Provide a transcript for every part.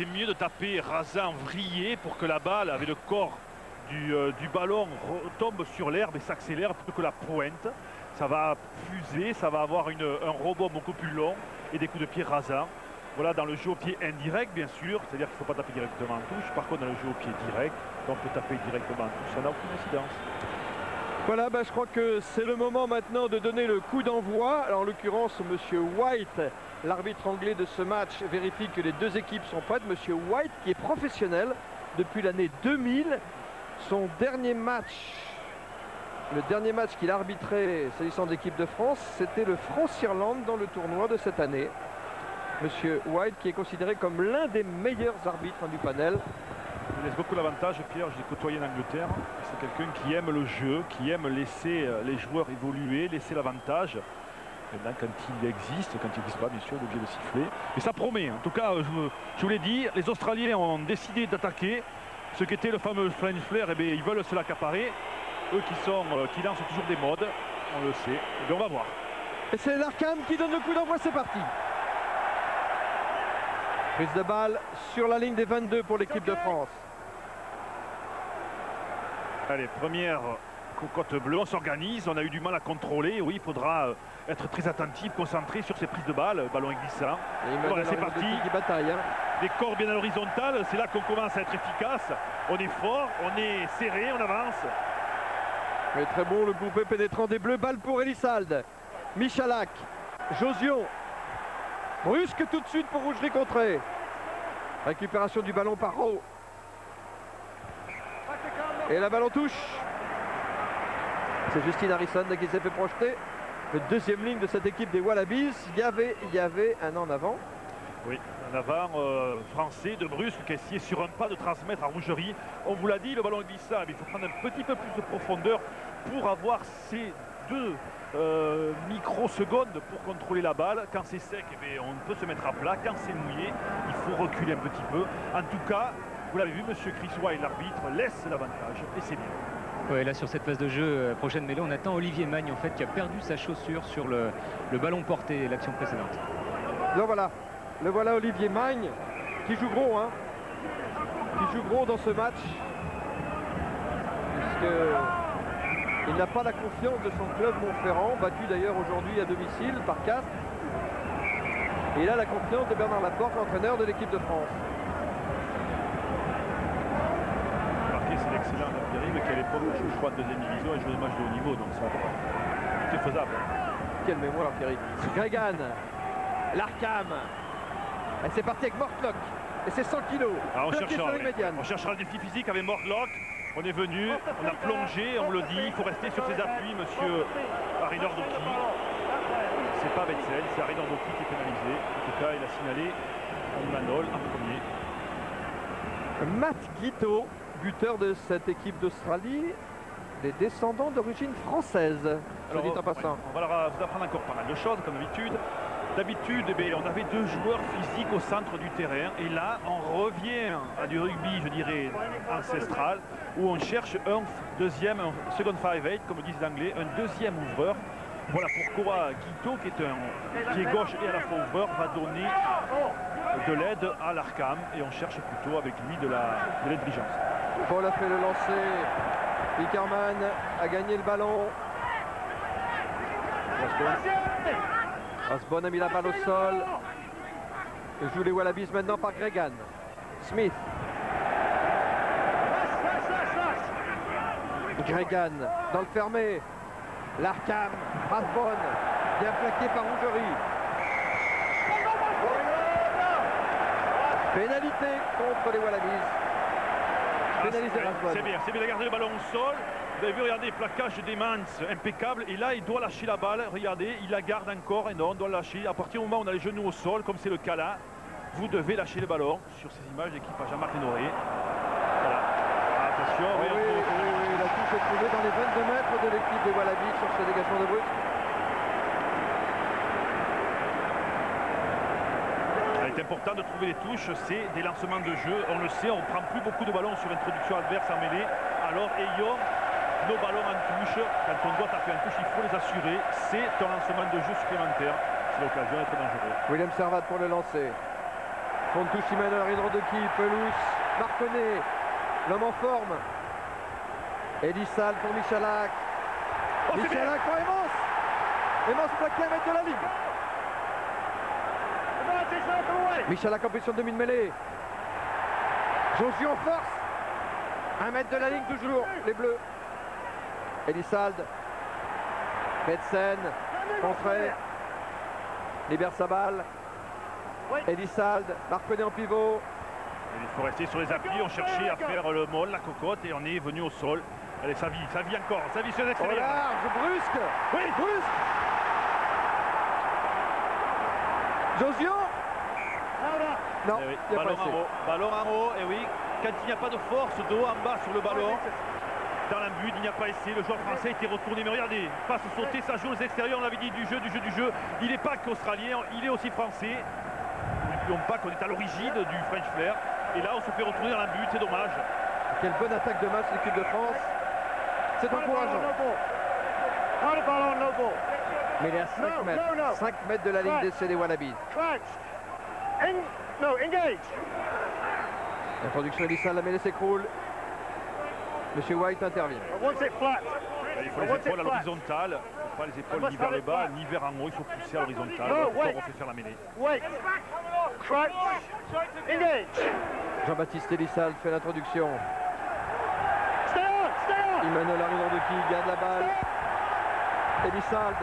c'est mieux de taper rasant, vrillé pour que la balle, avec le corps du ballon, retombe sur l'herbe et s'accélère plutôt que la pointe. Ça va fuser, ça va avoir un rebond beaucoup plus long et des coups de pied rasants. Voilà, dans le jeu au pied indirect, bien sûr, c'est-à-dire qu'il ne faut pas taper directement en touche. Par contre, dans le jeu au pied direct, on peut taper directement en touche, ça n'a aucune incidence. Voilà, je crois que c'est le moment maintenant de donner le coup d'envoi. Alors, en l'occurrence, Monsieur White, l'arbitre anglais de ce match, vérifie que les deux équipes sont prêtes. Monsieur White, qui est professionnel depuis l'année 2000, son dernier match, le dernier match qu'il a arbitré s'agissant de l'équipe de France, c'était le France-Irlande dans le tournoi de cette année. Monsieur White, qui est considéré comme l'un des meilleurs arbitres du panel. Il laisse beaucoup l'avantage, Pierre. Je l'ai côtoyé en Angleterre. C'est quelqu'un qui aime le jeu, qui aime laisser les joueurs évoluer, laisser l'avantage. Maintenant, quand il existe, quand il n'existe pas, bien sûr, il est obligé de siffler. Mais ça promet. En tout cas, je vous l'ai dit, les Australiens ont décidé d'attaquer. Ce qu'était le fameux Flying Flare, eh bien, ils veulent se l'accaparer. Eux qui lancent toujours des modes, on le sait. Et bien, on va voir. Et c'est l'Arkham qui donne le coup d'envoi, c'est parti. Prise de balle sur la ligne des 22 pour l'équipe de France. Allez, première cocotte bleue, on s'organise, on a eu du mal à contrôler. Oui, il faudra être très attentif, concentré sur ces prises de balles, ballon glissant. Voilà, c'est parti. Des corps bien à l'horizontale, c'est là qu'on commence à être efficace. On est fort, on est serré, on avance. Mais très bon le groupé pénétrant des Bleus. Balle pour Elissalde. Michalak. Josion. Brusque tout de suite pour Rougerie contrée. Récupération du ballon par Rowe. Et la balle en touche. C'est Justine Harrison qui s'est fait projeter. Le deuxième ligne de cette équipe des Wallabies. Il y avait un en avant. Oui, un avant français de Brusque qui a essayé sur un pas de transmettre à Rougerie. On vous l'a dit, le ballon glissant, il faut prendre un petit peu plus de profondeur pour avoir ces deux microsecondes pour contrôler la balle. Quand c'est sec, eh bien, on peut se mettre à plat. Quand c'est mouillé, il faut reculer un petit peu. En tout cas, vous l'avez vu, monsieur Chris White, l'arbitre, laisse l'avantage et c'est bien. Oui, là sur cette phase de jeu, prochaine mêlée, on attend Olivier Magne en fait qui a perdu sa chaussure sur le ballon porté l'action précédente. Le voilà Olivier Magne qui joue gros, hein, qui joue gros dans ce match, puisque il n'a pas la confiance de son club Montferrand, battu d'ailleurs aujourd'hui à domicile par Castres. Et il a la confiance de Bernard Laporte, l'entraîneur de l'équipe de France. Remarquez, c'est l'excellent Pierre-Yves qui à l'époque joue choix de deuxième division et joue des matchs de haut niveau, donc ça tout est faisable. Quelle mémoire Pierre-Yves. Gregan, l'Arkham. Et c'est parti avec Mortlock. Et c'est 100 kilos. On cherchera le défi physique avec Mortlock. On est venu, on a plongé, on le dit, il faut rester sur ses appuis, monsieur Harry Nordoki. C'est pas Wetzel, c'est Harry Nordoki qui est pénalisé. En tout cas, il a signalé Manol en premier. Matt Guiteau, buteur de cette équipe d'Australie, des descendants d'origine française. Alors, dit en passant. On va vous apprendre encore pas mal de choses, comme d'habitude. D'habitude, eh on avait deux joueurs physiques au centre du terrain. Et là, on revient à du rugby, je dirais, ancestral, où on cherche un second 5-8, comme disent les Anglais, un deuxième ouvreur. Voilà pourquoi Guiteau, qui est un pied gauche et à la fois ouvreur, va donner de l'aide à l'Arkham. Et on cherche plutôt avec lui de l'intelligence. Paul a fait le lancer. Pickerman a gagné le ballon. Osborne a mis la balle au sol. Et joue les Wallabies maintenant par Gregan. Smith. Gregan dans le fermé. L'Arkham, Osborne, bien plaqué par Rougerie. Pénalité contre les Wallabies. Pénalisé Osborne. C'est bien de garder le ballon au sol. Vous avez vu, regardez, plaquage des Mans impeccable. Et là, il doit lâcher la balle. Regardez, il la garde encore. Et non, on doit la lâcher. À partir du moment où on a les genoux au sol, comme c'est le cas là, vous devez lâcher le ballon. Sur ces images d'équipe à Jean-Marc Lénoré. Voilà. Attention. Oui, la touche est trouvée dans les 22 mètres de l'équipe des Wallabies sur ce dégagement de Brusque. Il est important de trouver les touches. C'est des lancements de jeu. On le sait, on ne prend plus beaucoup de ballons sur introduction adverse en mêlée. Alors, ayons nos ballons en touche. Quand on doit taper en touche, il faut les assurer. C'est un lancement de jeu supplémentaire. C'est l'occasion d'être dangereux. William Servat pour le lancer. Fontouche Emmanuel Ridrodoki, Pelouse, Marconnet, l'homme en forme. Elisal pour Michalak. Oh, c'est Michalak pour Emmons. Emmons plaqué à 1 mètre de la ligne. Michalak en position de demi-mêlée. Josu en force. 1 mètre de la ligne toujours, les Bleus. Elisald. Betsen. Contré. Libère sa balle. Elisald. Marconnet en pivot. Il faut rester sur les appuis, on cherchait à faire le molle, la cocotte, et on est venu au sol. Allez, ça vit encore, ça vit sur Au l'extérieur. large, brusque. Oui, Brusque. Josio. Non, Eh oui, il n'y a pas ballon en essai. haut, ballon en haut, et oui, quand il n'y a pas de force de haut en bas sur le ballon, dans la but, il n'y a pas essayé, le joueur français a été retourné, mais regardez, passe sauter, ça joue aux extérieurs, on l'avait dit, du jeu, il n'est pas qu'australien, il est aussi français. N'oublions pas qu'on est à l'origine du French Flair, et là on se fait retourner dans la but, c'est dommage. Quelle bonne attaque de match l'équipe de France. C'est encourageant. Mais il est à 5 mètres. 5 mètres de la ligne d'essai des Wallabies. L'introduction Elisal, la mêlée s'écroule. Monsieur White intervient. Il faut les épaules à l'horizontale, pas les épaules ni vers le bas, ni vers en haut, il faut pousser à l'horizontale. On refait faire la mêlée. Jean-Baptiste Elisal fait l'introduction. Emmanuel Ridrodoki garde la balle. Elisal.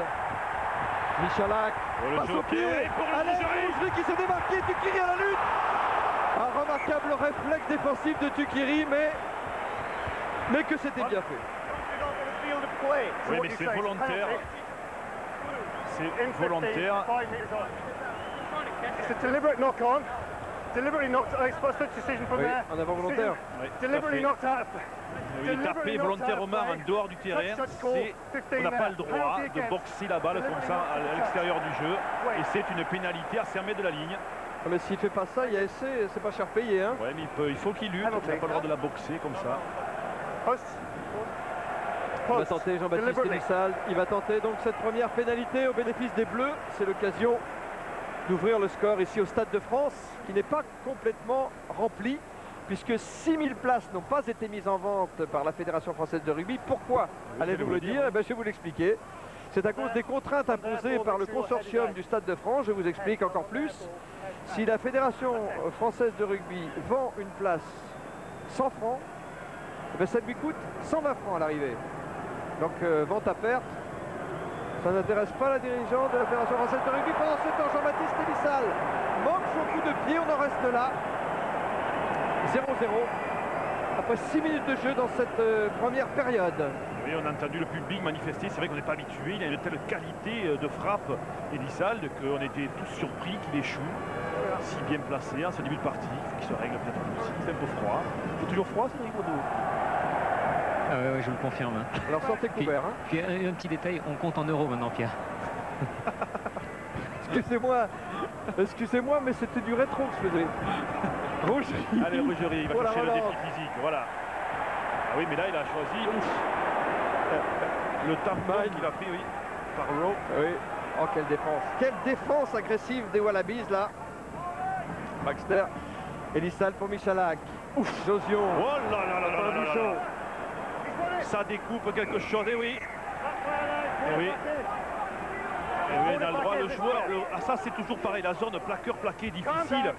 Michalak. Le Passe jeu au au pied. pied, pour le Allez, Rougerie. Rougerie qui s'est démarqué. Tukiri à la lutte. Un remarquable réflexe défensif de Tukiri, mais que c'était bien fait. Oui, mais c'est volontaire. C'est volontaire. It's a deliberate knock on. Deliberately knocked. It's supposed to decision from Oui, there. en avant volontaire. Oui, tout à Deliberately fait. knocked out. Il est tapé volontairement en dehors du terrain. On n'a pas le droit de boxer la balle comme ça à l'extérieur du jeu. Et c'est une pénalité à 5 mètres de la ligne. Ah, mais s'il fait pas ça, il y a essai, c'est pas cher payé. Hein. Ouais, mais il faut qu'il lutte. Il n'a pas le droit de la boxer comme ça. Post. Il va tenter Jean-Baptiste Elisal. Il va tenter donc cette première pénalité au bénéfice des Bleus. C'est l'occasion d'ouvrir le score ici au Stade de France, qui n'est pas complètement rempli, puisque 6000 places n'ont pas été mises en vente par la Fédération française de rugby. Pourquoi allez-vous le dire? Eh bien, je vais vous l'expliquer. C'est à cause des contraintes imposées par le consortium du Stade de France. Je vous explique encore plus. Si la Fédération française de rugby vend une place 100 francs, eh bien, ça lui coûte 120 francs à l'arrivée. Donc vente à perte. Ça n'intéresse pas la dirigeante de la Fédération française de rugby. Pendant ce temps, Jean-Baptiste Elisal manque son coup de pied. On en reste là. 0-0. Après 6 minutes de jeu dans cette première période. Oui, on a entendu le public manifester. C'est vrai qu'on n'est pas habitué. Il a une telle qualité de frappe, Elisal, qu'on était tous surpris qu'il échoue. Si bien placé en ce début de partie. Il faut qu'il se règle peut-être aussi. C'est un peu froid. Il fait toujours froid, Cédric Baudou? Ah ouais, je vous le confirme. Hein. Alors sortez couvert. Hein. Puis un petit détail, on compte en euros maintenant, Pierre. Excusez-moi, mais c'était du rétro que je faisais. Rougerie. Allez, Rougerie, il va Oh, la chercher le relance. défi physique. Voilà. Ah oui, mais là, il a choisi le tampon qu'il a fait, oui, par Rowe. Oui. Oh, quelle défense. Quelle défense agressive des Wallabies, là. Baxter. Elisal pour Michalak. Ouf, Josion. Oh là là là là là là Bouchon. là. Ça découpe quelque chose, et oui. Et oui. Et oui, on a le droit, le joueur. Ah, ça, c'est toujours pareil. La zone plaqueur-plaqué difficile.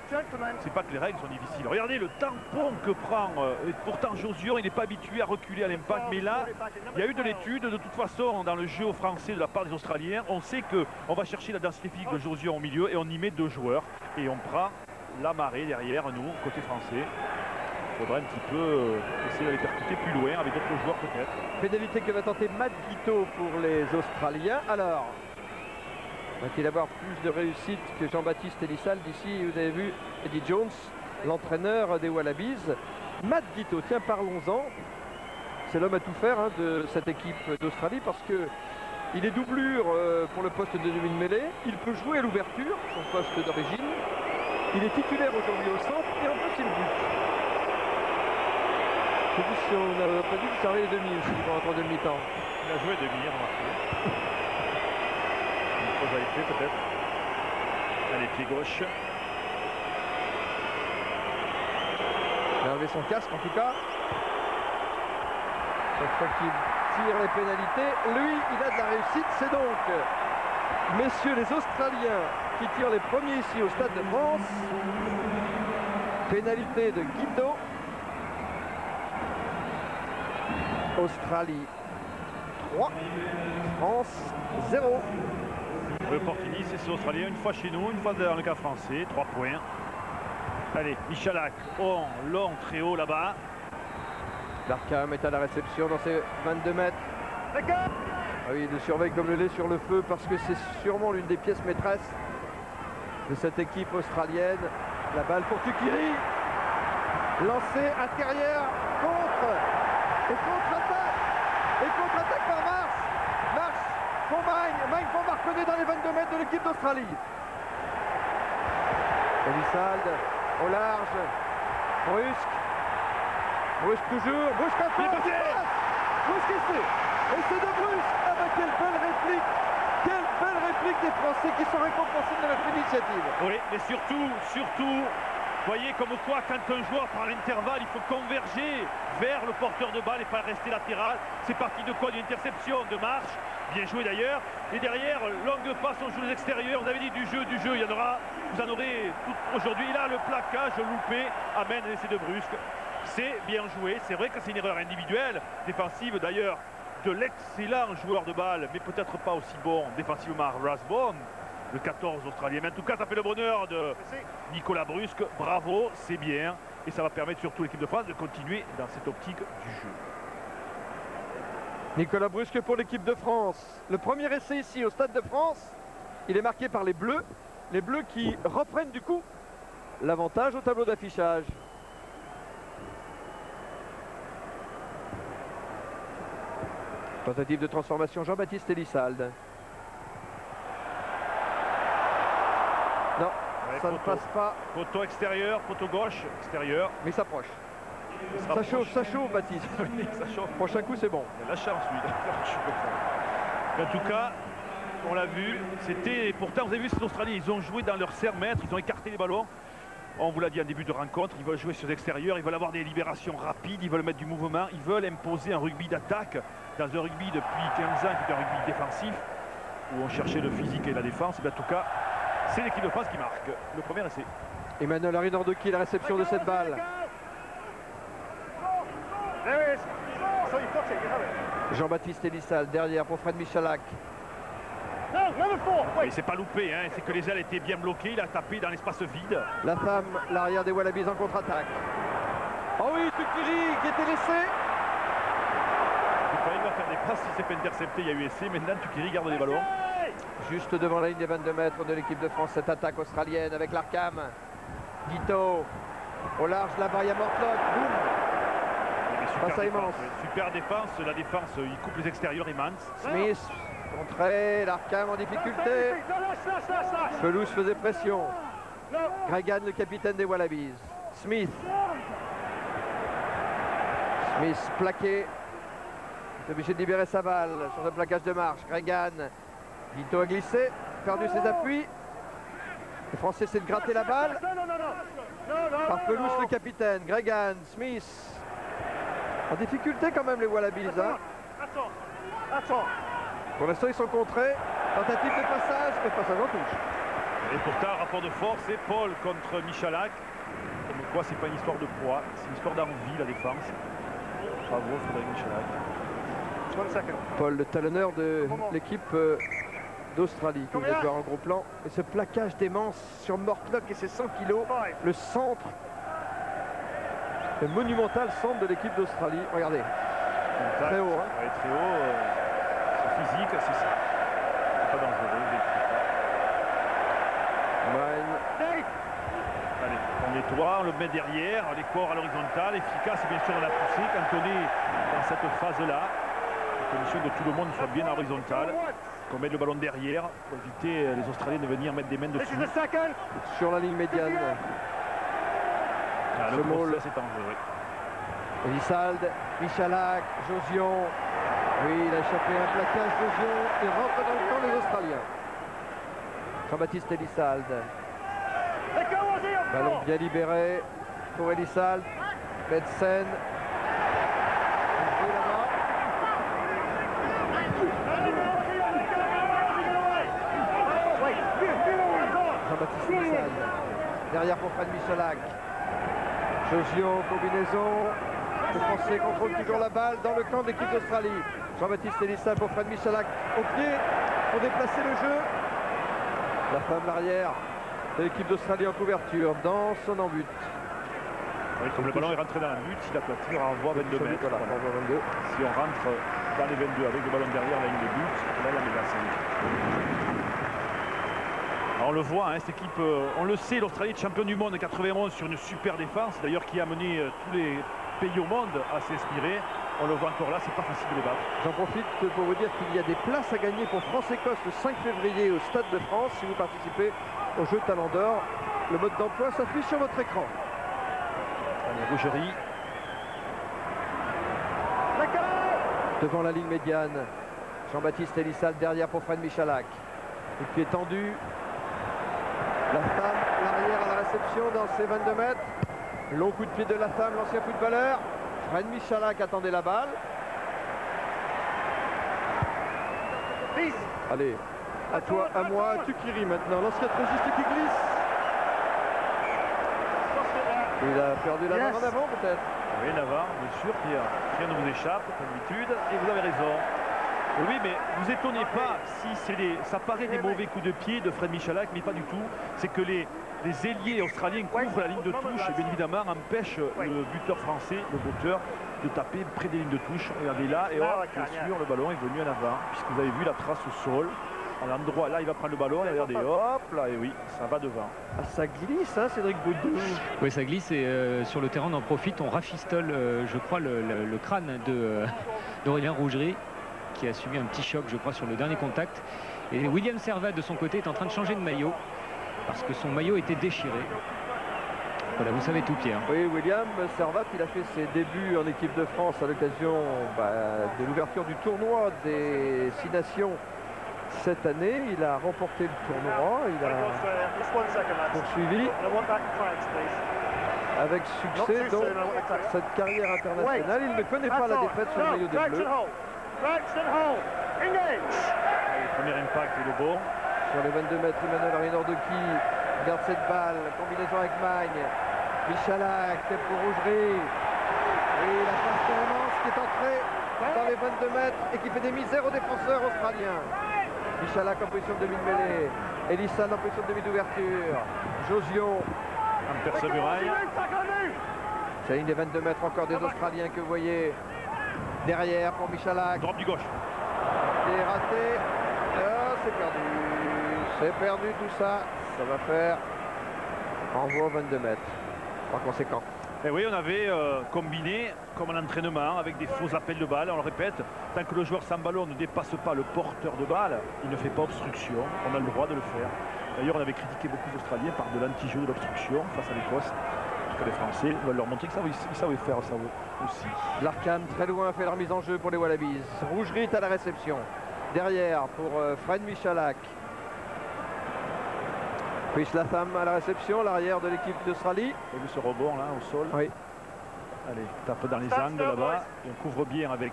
C'est pas que les règles sont difficiles. Regardez le tampon que prend. Et pourtant, Josion, il n'est pas habitué à reculer à l'impact. Mais là, il y a eu de l'étude. De toute façon, dans le jeu au français de la part des Australiens, on sait qu'on va chercher la densité physique de Josion au milieu et on y met 2 joueurs. Et on prend la marée derrière nous, côté français. Il faudrait un petit peu essayer d'aller percuter plus loin avec d'autres joueurs peut-être. Pénalité que va tenter Matt Guito pour les Australiens. Alors, va-t-il avoir plus de réussite que Jean-Baptiste Elisal d'ici? Vous avez vu Eddie Jones, l'entraîneur des Wallabies. Matt Guito, tiens, parlons-en. C'est l'homme à tout faire hein, de cette équipe d'Australie parce que il est doublure pour le poste de demi-mêlée. Il peut jouer à l'ouverture, son poste d'origine. Il est titulaire aujourd'hui au centre et en plus il bute. Je sais plus si on a pas dit que ça arrive les demi aussi pour entrer en demi-temps. Il a joué demi, remarqué. Une fausse été peut-être. Allez, pied gauche. son casque en tout cas. Chaque fois qu'il tire les pénalités, lui, il a de la réussite. C'est donc, messieurs les Australiens, qui tirent les premiers ici au Stade de France. Pénalité de Guido. Australie 3, France 0. L'opportuniste, c'est Australien, une fois chez nous, une fois dans le cas français, 3 points. Allez, Michalak, long, très haut là-bas. Larkham est à la réception dans ses 22 mètres. Ah oui, il le surveille comme le lait sur le feu parce que c'est sûrement l'une des pièces maîtresses de cette équipe australienne. La balle pour Tuqiri. Lancé intérieur, contre. Et contre-attaque. Et contre-attaque par Mars. Mars pour Magne pour marconner dans les 22 mètres de l'équipe d'Australie. Elissalde au large. Brusque toujours. Brusque un peu. Brusque ici. Et c'est de Brusque. Ah bah quelle belle réplique. Quelle belle réplique des Français qui sont récompensés de notre initiative. Oui, mais surtout, voyez comme quoi quand un joueur prend l'intervalle, il faut converger vers le porteur de balle et pas rester latéral. C'est parti de quoi? D'une interception de marche, bien joué d'ailleurs. Et derrière, longue passe, on joue les extérieurs. Vous avez dit du jeu, il y en aura. Vous en aurez tout aujourd'hui. Là, le plaquage loupé amène l'essai de Brusque. C'est bien joué. C'est vrai que c'est une erreur individuelle, défensive d'ailleurs, de l'excellent joueur de balle, mais peut-être pas aussi bon défensivement Rathbone, le 14 australien. Mais en tout cas, ça fait le bonheur de Nicolas Brusque. Bravo, c'est bien. Et ça va permettre surtout à l'équipe de France de continuer dans cette optique du jeu. Nicolas Brusque pour l'équipe de France. Le premier essai ici au Stade de France. Il est marqué par les Bleus. Les Bleus qui reprennent du coup l'avantage au tableau d'affichage. Tentative de transformation, Jean-Baptiste Elissalde. Non, Ouais, ça ne passe pas. Poteau extérieur, poteau gauche, extérieur. Mais il s'approche. Ça Ça chauffe, Baptiste. Oui, ça chauffe. Prochain coup, c'est bon. Il a la chance, lui. En tout cas, on l'a vu. C'était. Pourtant, vous avez vu cette Australie, ils ont joué dans leur serre-mètre, ils ont écarté les ballons. On vous l'a dit en début de rencontre, ils veulent jouer sur l'extérieur, ils veulent avoir des libérations rapides, ils veulent mettre du mouvement, ils veulent imposer un rugby d'attaque dans un rugby depuis 15 ans qui est un rugby défensif, où on cherchait le physique et la défense. Et bien, en tout cas, c'est l'équipe de France qui marque le premier essai. Emmanuel Arinordouki, la réception de cette balle. Jean-Baptiste Elissalde derrière pour Fred Michalak. Il s'est pas loupé, hein. C'est que les ailes étaient bien bloquées, il a tapé dans l'espace vide. La femme, l'arrière des Wallabies en contre-attaque. Oh oui, Tuqiri qui était laissé. Il va faire des passes, il s'est fait intercepter, il y a eu essai. Maintenant, Tuqiri garde les ballons. Juste devant la ligne des 22 mètres de l'équipe de France, cette attaque australienne avec l'Arkham. Guito au large là-bas, il y a Mortlock. Boum. Passe à Immense. Super défense, la défense, il coupe les extérieurs, Immense. Smith, contré, l'Arkham en difficulté. Pelouse faisait pression. Gregan, le capitaine des Wallabies. Smith plaqué. Il est obligé de libérer sa balle sur le plaquage de marche. Gregan. Guito a glissé, perdu ses appuis. Le Français essaie de gratter la balle. Par Pelouse, le capitaine. Gregan, Smith. En difficulté quand même les Wallabies. Hein. Pour l'instant ils sont contrés. Tentative de passage, mais passage en touche. Et pourtant, rapport de force, c'est Paul contre Michalak. Comme quoi, c'est pas une histoire de poids, c'est une histoire d'envie, la défense. Bravo, Frédéric Michalak. Paul, le talonneur de l'équipe d'Australie, que vous êtes voir en gros plan. Et ce plaquage d'Immense sur Mortlock et ses 100 kilos, le centre, le monumental centre de l'équipe d'Australie. Regardez, très haut. Hein. Ouais, très haut, c'est physique, c'est ça. C'est pas dangereux, Allez, on nettoie, on le met derrière, les corps à l'horizontale, efficace bien sûr à la poussée quand on est dans cette phase-là. À condition que tout le monde soit bien à l'horizontale, qu'on mette le ballon derrière pour éviter les Australiens de venir mettre des mains dessus. Sur la ligne médiane. Ah, le process est dangereux. Elissalde, Michalak, Josion. Oui, il a échappé un plaquage Josion. Il rentre dans le camp des Australiens. Jean-Baptiste Elissalde. Ballon bien libéré pour Elissalde. Betsen. Jean-Baptiste Lissal. Derrière pour Fred Michalak. Josio, combinaison. Les Français contrôlent toujours la balle dans le camp d'équipe d'Australie. Jean-Baptiste Lissal pour Fred Michalak. Au pied pour déplacer le jeu. La femme l'arrière de l'équipe d'Australie en couverture dans son en-but. Oui, comme le ballon est rentré dans la but, si la toiture envoie 22 mètres. Voilà, Voilà. 22. Si on rentre dans les 22 avec le ballon derrière la ligne de but, là la met à 5. Alors on le voit, hein, cette équipe, on le sait, l'Australie est champion du monde 91 sur une super défense, d'ailleurs qui a amené tous les pays au monde à s'inspirer. On le voit encore là, c'est pas facile de les battre. J'en profite pour vous dire qu'il y a des places à gagner pour France-Écosse le 5 février au Stade de France si vous participez au jeu Talent d'Or. Le mode d'emploi s'affiche sur votre écran. Allez, Rougerie. Devant la ligne médiane, Jean-Baptiste Elissal derrière pour Fred Michalak. Le pied tendu. La femme, l'arrière à la réception dans ses 22 mètres. Long coup de pied de la femme, l'ancien footballeur. Fred Michalak attendait la balle. Allez, à toi, à moi, Tukiri maintenant. L'ancien trésiste qui glisse. Il a perdu la main en avant peut-être. Oui, Navarre, bien sûr, Pierre. Rien ne vous échappe, comme d'habitude, et vous avez raison. Oui, mais vous étonnez pas si ça paraît des mauvais coups de pied de Fred Michalak, mais pas du tout. C'est que les ailiers australiens couvrent la ligne de touche et bien évidemment empêchent le buteur français, le botteur, de taper près des lignes de touche. Regardez là, et hop, bien sûr, le ballon est venu en avant, puisque vous avez vu la trace au sol. À l'endroit, là, il va prendre le ballon, et regardez, hop, là, et oui, ça va devant. Ah, ça glisse, hein, Cédric Baudou. Oui, ça glisse et sur le terrain, on en profite, on rafistole, je crois, le crâne d'Aurélien Rougerie, qui a subi un petit choc, je crois, sur le dernier contact. Et William Servat, de son côté, est en train de changer de maillot, parce que son maillot était déchiré. Voilà, vous savez tout, Pierre. Oui, William Servat, il a fait ses débuts en équipe de France à l'occasion de l'ouverture du tournoi des 6 nations cette année. Il a remporté le tournoi, il a poursuivi avec succès donc cette carrière internationale. Il ne connaît pas la défaite sur le maillot des Bleus. Le premier impact est le bon. Sur les 22 mètres, Emmanuel Rinaldoki garde cette balle, combinaison avec Magne. Michalak pour Rougerie. Et la passe Clémence qui est entrée dans les 22 mètres et qui fait des misères aux défenseurs australiens. Michalak en position de demi-mêlée. Elissal en position de demi-d'ouverture. Josio. En perce-muraille. C'est la ligne des 22 mètres encore des Australiens que vous voyez derrière pour Michalak. Drop du gauche. C'est raté. Oh, c'est perdu. C'est perdu tout ça. Ça va faire envoi 22 mètres. Par conséquent. Et oui, on avait combiné comme un entraînement avec des faux appels de balle. On le répète, tant que le joueur sans ballon ne dépasse pas le porteur de balle, il ne fait pas obstruction. On a le droit de le faire. D'ailleurs, on avait critiqué beaucoup d'Australiens par de l'anti-jeu de l'obstruction face à l'Écosse. Parce que les Français veulent leur montrer qu'ils savaient faire ça aussi. Larkham très loin fait la remise en jeu pour les Wallabies. Rougerie est à la réception. Derrière pour Fred Michalak. Chris Latham à la réception, l'arrière de l'équipe d'Australie. Vous avez vu ce rebond là au sol? Oui. Allez, tape dans les angles là-bas. Et on couvre bien avec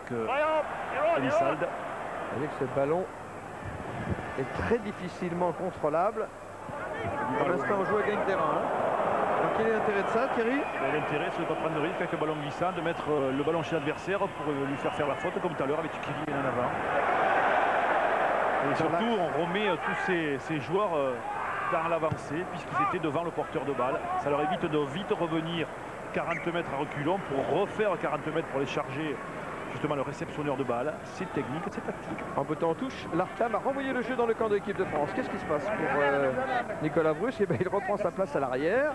Elissal. Vous voyez que ce ballon est très difficilement contrôlable. Pour l'instant, on joue à gagne terrain. Hein. Donc, quel est l'intérêt de ça, Thierry? L'intérêt, c'est de ne pas prendre de risque avec le ballon glissant, de mettre le ballon chez l'adversaire pour lui faire la faute, comme tout à l'heure avec Tukiri bien en avant. Et surtout, on remet tous ces joueurs dans l'avancée, puisqu'ils étaient devant le porteur de balle. Ça leur évite de vite revenir 40 mètres à reculons pour refaire 40 mètres pour les charger justement le réceptionneur de balle. C'est technique, c'est tactique. En bottant en touche, Larkham a renvoyé le jeu dans le camp de l'équipe de France. Qu'est-ce qui se passe pour Nicolas Bruce? Eh bien, il reprend sa place à l'arrière.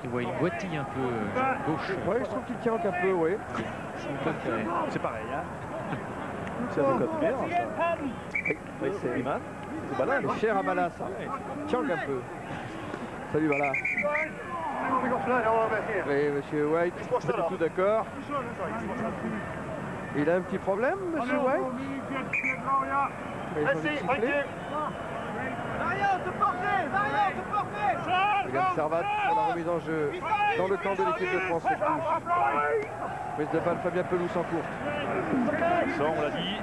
Il boitille un peu gauche. Oui, je trouve qu'il tient un peu, oui. C'est pareil, hein. C'est un peu bien, ça. Oui, c'est Iman. C'est Bala, non? Cher à Bala, ça. Tiens un peu. Salut, Bala. Oui, monsieur White, pas du tout d'accord. Il a un petit problème, monsieur White? Il a changé de sifflet. William Servat pour la remise en jeu dans le camp de l'équipe de France. Cette touche. Prise de balle, Fabien Pelouse en courte. Ça, on l'a dit.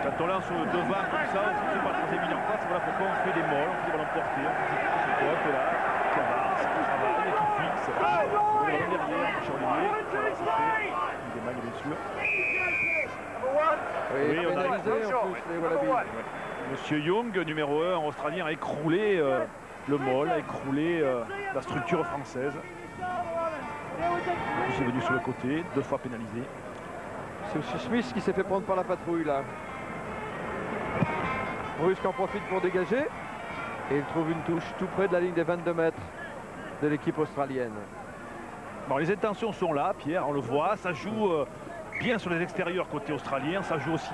Quand on lance devant comme ça, on ne fait pas très évident en face. Voilà pourquoi on fait des molles, on fait des ballons portés, on fait des potes là, qui avance, qui travaille, qui fixe. On fait des ballons derrière, sur Olivier. Il démaille bien sûr. Oui, on a pénalisé en plus les Wallabies. Monsieur Young, numéro 1 australien, a écroulé le molle, a écroulé la structure française. Il est venu sur le côté, 2 fois pénalisé. C'est M. Smith qui s'est fait prendre par la patrouille là. Brusque en profite pour dégager. Et il trouve une touche tout près de la ligne des 22 mètres de l'équipe australienne. Bon, les intentions sont là, Pierre, on le voit. Ça joue bien sur les extérieurs côté australien. Ça joue aussi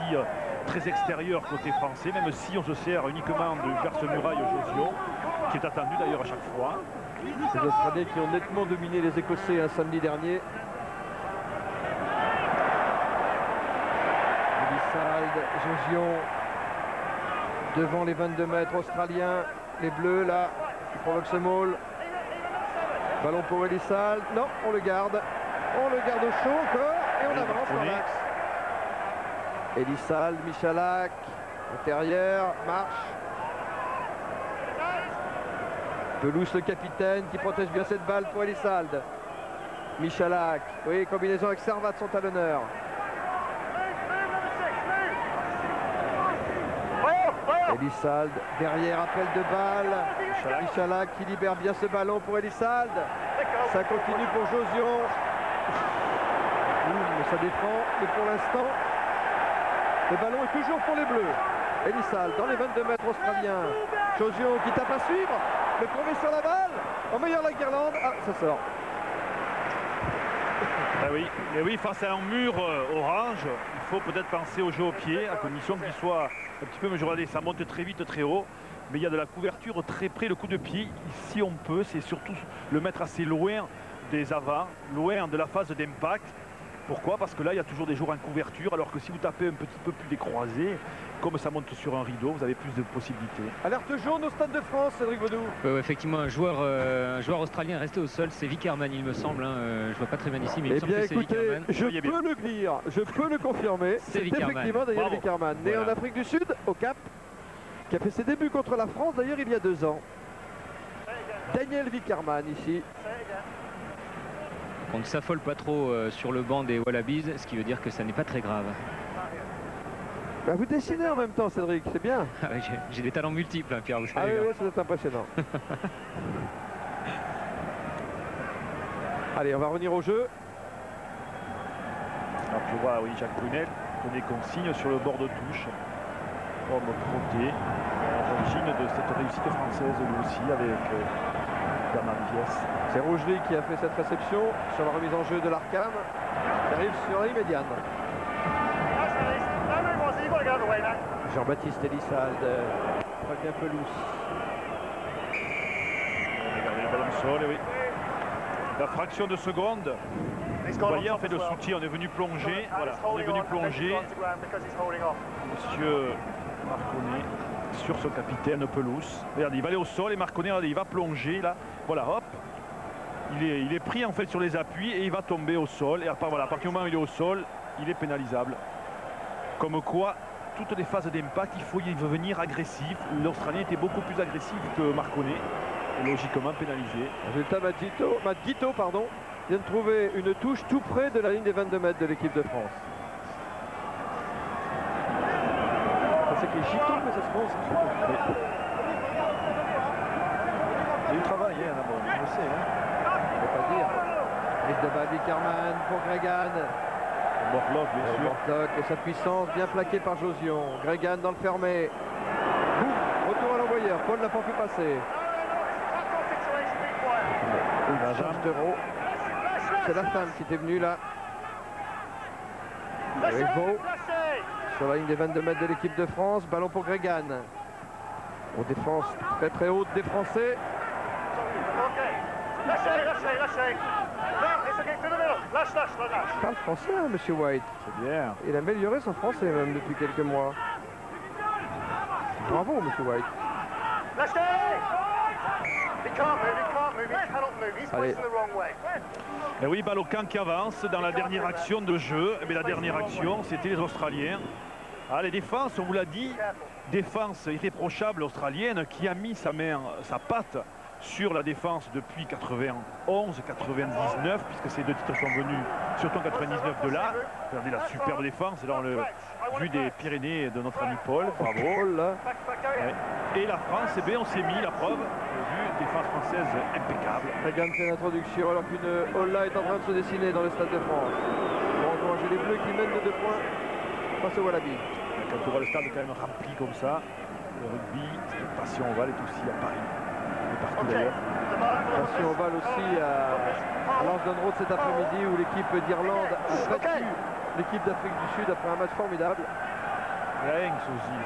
très extérieur côté français, même si on se sert uniquement de perce-muraille Josion, qui est attendu d'ailleurs à chaque fois. Les Australiens qui ont nettement dominé les Écossais un samedi dernier. Elissalde, Josion devant les 22 mètres australiens. Les Bleus là qui provoquent ce maul. Ballon pour Elissalde. Non, on le garde. On le garde au chaud encore et on avance dans l'axe. Elissalde, Michalak, intérieur, marche. Pelouse le capitaine qui protège bien cette balle pour Elissalde. Michalak, oui, combinaison avec Servat sont à l'honneur. Elissalde, derrière, appel de balle. Michalak qui libère bien ce ballon pour Elissalde. Ça continue pour Josion. Mais ça défend, mais pour l'instant, le ballon est toujours pour les Bleus. Elissalde dans les 22 mètres australiens. Josion qui tape à suivre. Le premier sur la balle. En meilleur la guirlande. Ah, ça sort. Ah oui, et oui, face à un mur orange, il faut peut-être penser au jeu au pied, à condition qu'il soit un petit peu mesuré. Ça monte très vite, très haut, mais il y a de la couverture très près. Le coup de pied, si on peut, c'est surtout le mettre assez loin des avants, loin de la phase d'impact. Pourquoi? Parce que là, il y a toujours des joueurs en couverture, alors que si vous tapez un petit peu plus décroisé, comme ça monte sur un rideau, vous avez plus de possibilités. Alerte jaune au Stade de France, Cédric Vaudou. Effectivement, un joueur australien resté au sol, c'est Vickerman, il me semble. Je vois pas très bien ici, mais il me semble que c'est Vickerman. Je peux le dire, je peux le confirmer. C'est effectivement Daniel Vickerman, né en Afrique du Sud, au Cap, qui a fait ses débuts contre la France, d'ailleurs, il y a 2 ans. Daniel Vickerman, ici. On ne s'affole pas trop sur le banc des Wallabies, ce qui veut dire que ça n'est pas très grave. Bah vous dessinez en même temps, Cédric, c'est bien. J'ai des talents multiples, hein, Pierre, vous savez. Ah oui, c'est impressionnant. Allez, on va revenir au jeu. Alors tu vois, oui, Jacques Brunel donner consigne sur le bord de touche. Homme frotté, à l'origine de cette réussite française, lui aussi, avec Bernard Vies. C'est Rougerie qui a fait cette réception sur la remise en jeu de l'Arcam, qui arrive sur la médiane. Jean-Baptiste Elissalde, Fabien Pelouse. Regardez le ballon au sol, et oui. La fraction de seconde. Vous voyez, en fait, le soutien, on est venu plonger. Voilà, on est venu plonger. Monsieur Marconnet sur son capitaine Pelouse. Regardez, il va aller au sol et Marconnet, regardez, il va plonger là. Voilà, hop. Il est pris en fait sur les appuis et il va tomber au sol. Et après, voilà, à partir du moment où il est au sol, il est pénalisable. Comme quoi, toutes les phases d'impact, il faut y venir agressif. L'Australien était beaucoup plus agressif que Marconnet. Et logiquement pénalisé. Résultat, Matt Guiteau, vient de trouver une touche tout près de la ligne des 22 mètres de l'équipe de France. Ça s'écrit Gito, mais ça se prononce Guiteau. Il y a du travail, hein, d'abord, on le sait. Hein. On ne peut pas dire. Mise de balle Vickerman pour Gregan. Bortlock, bien sûr. Bortlock et sa puissance bien plaquée par Josion. Gregan dans le fermé. Boum, retour à l'envoyeur. Paul n'a pas pu passer. Charge d'Euro. C'est la femme qui était venue là. Avec Beau. Sur la ligne des 22 mètres de l'équipe de France. Ballon pour Gregan. Aux défenses très très hautes des Français. Il parle français, hein, monsieur White. C'est bien. Il a amélioré son français même depuis quelques mois. Bravo, monsieur White. Allez. Et oui, balle au camp qui avance dans la dernière action de jeu. Mais la dernière action, c'était les Australiens. Ah, les défenses, on vous l'a dit, défense irréprochable australienne qui a mis sa patte sur la défense depuis 91, 99, puisque ces deux titres sont venus surtout en 99 de là. Regardez la superbe défense dans le vue des Pyrénées de notre ami Paul. Bravo. Et la France, eh bien, on s'est mis la preuve vue défense française impeccable. Regan fait l'introduction alors qu'une Olla est en train de se dessiner dans le Stade de France. Pour encourager les Bleus qui mènent de 2 points face au Wallaby. Quand on voit le stade quand même rempli comme ça, le rugby, c'est une passion ovale est aussi à Paris. Et partout d'ailleurs. Attention ovale aussi à Lansdowne Road cet après-midi où l'équipe d'Irlande a battu l'équipe d'Afrique du Sud après un match formidable. Lynx aussi.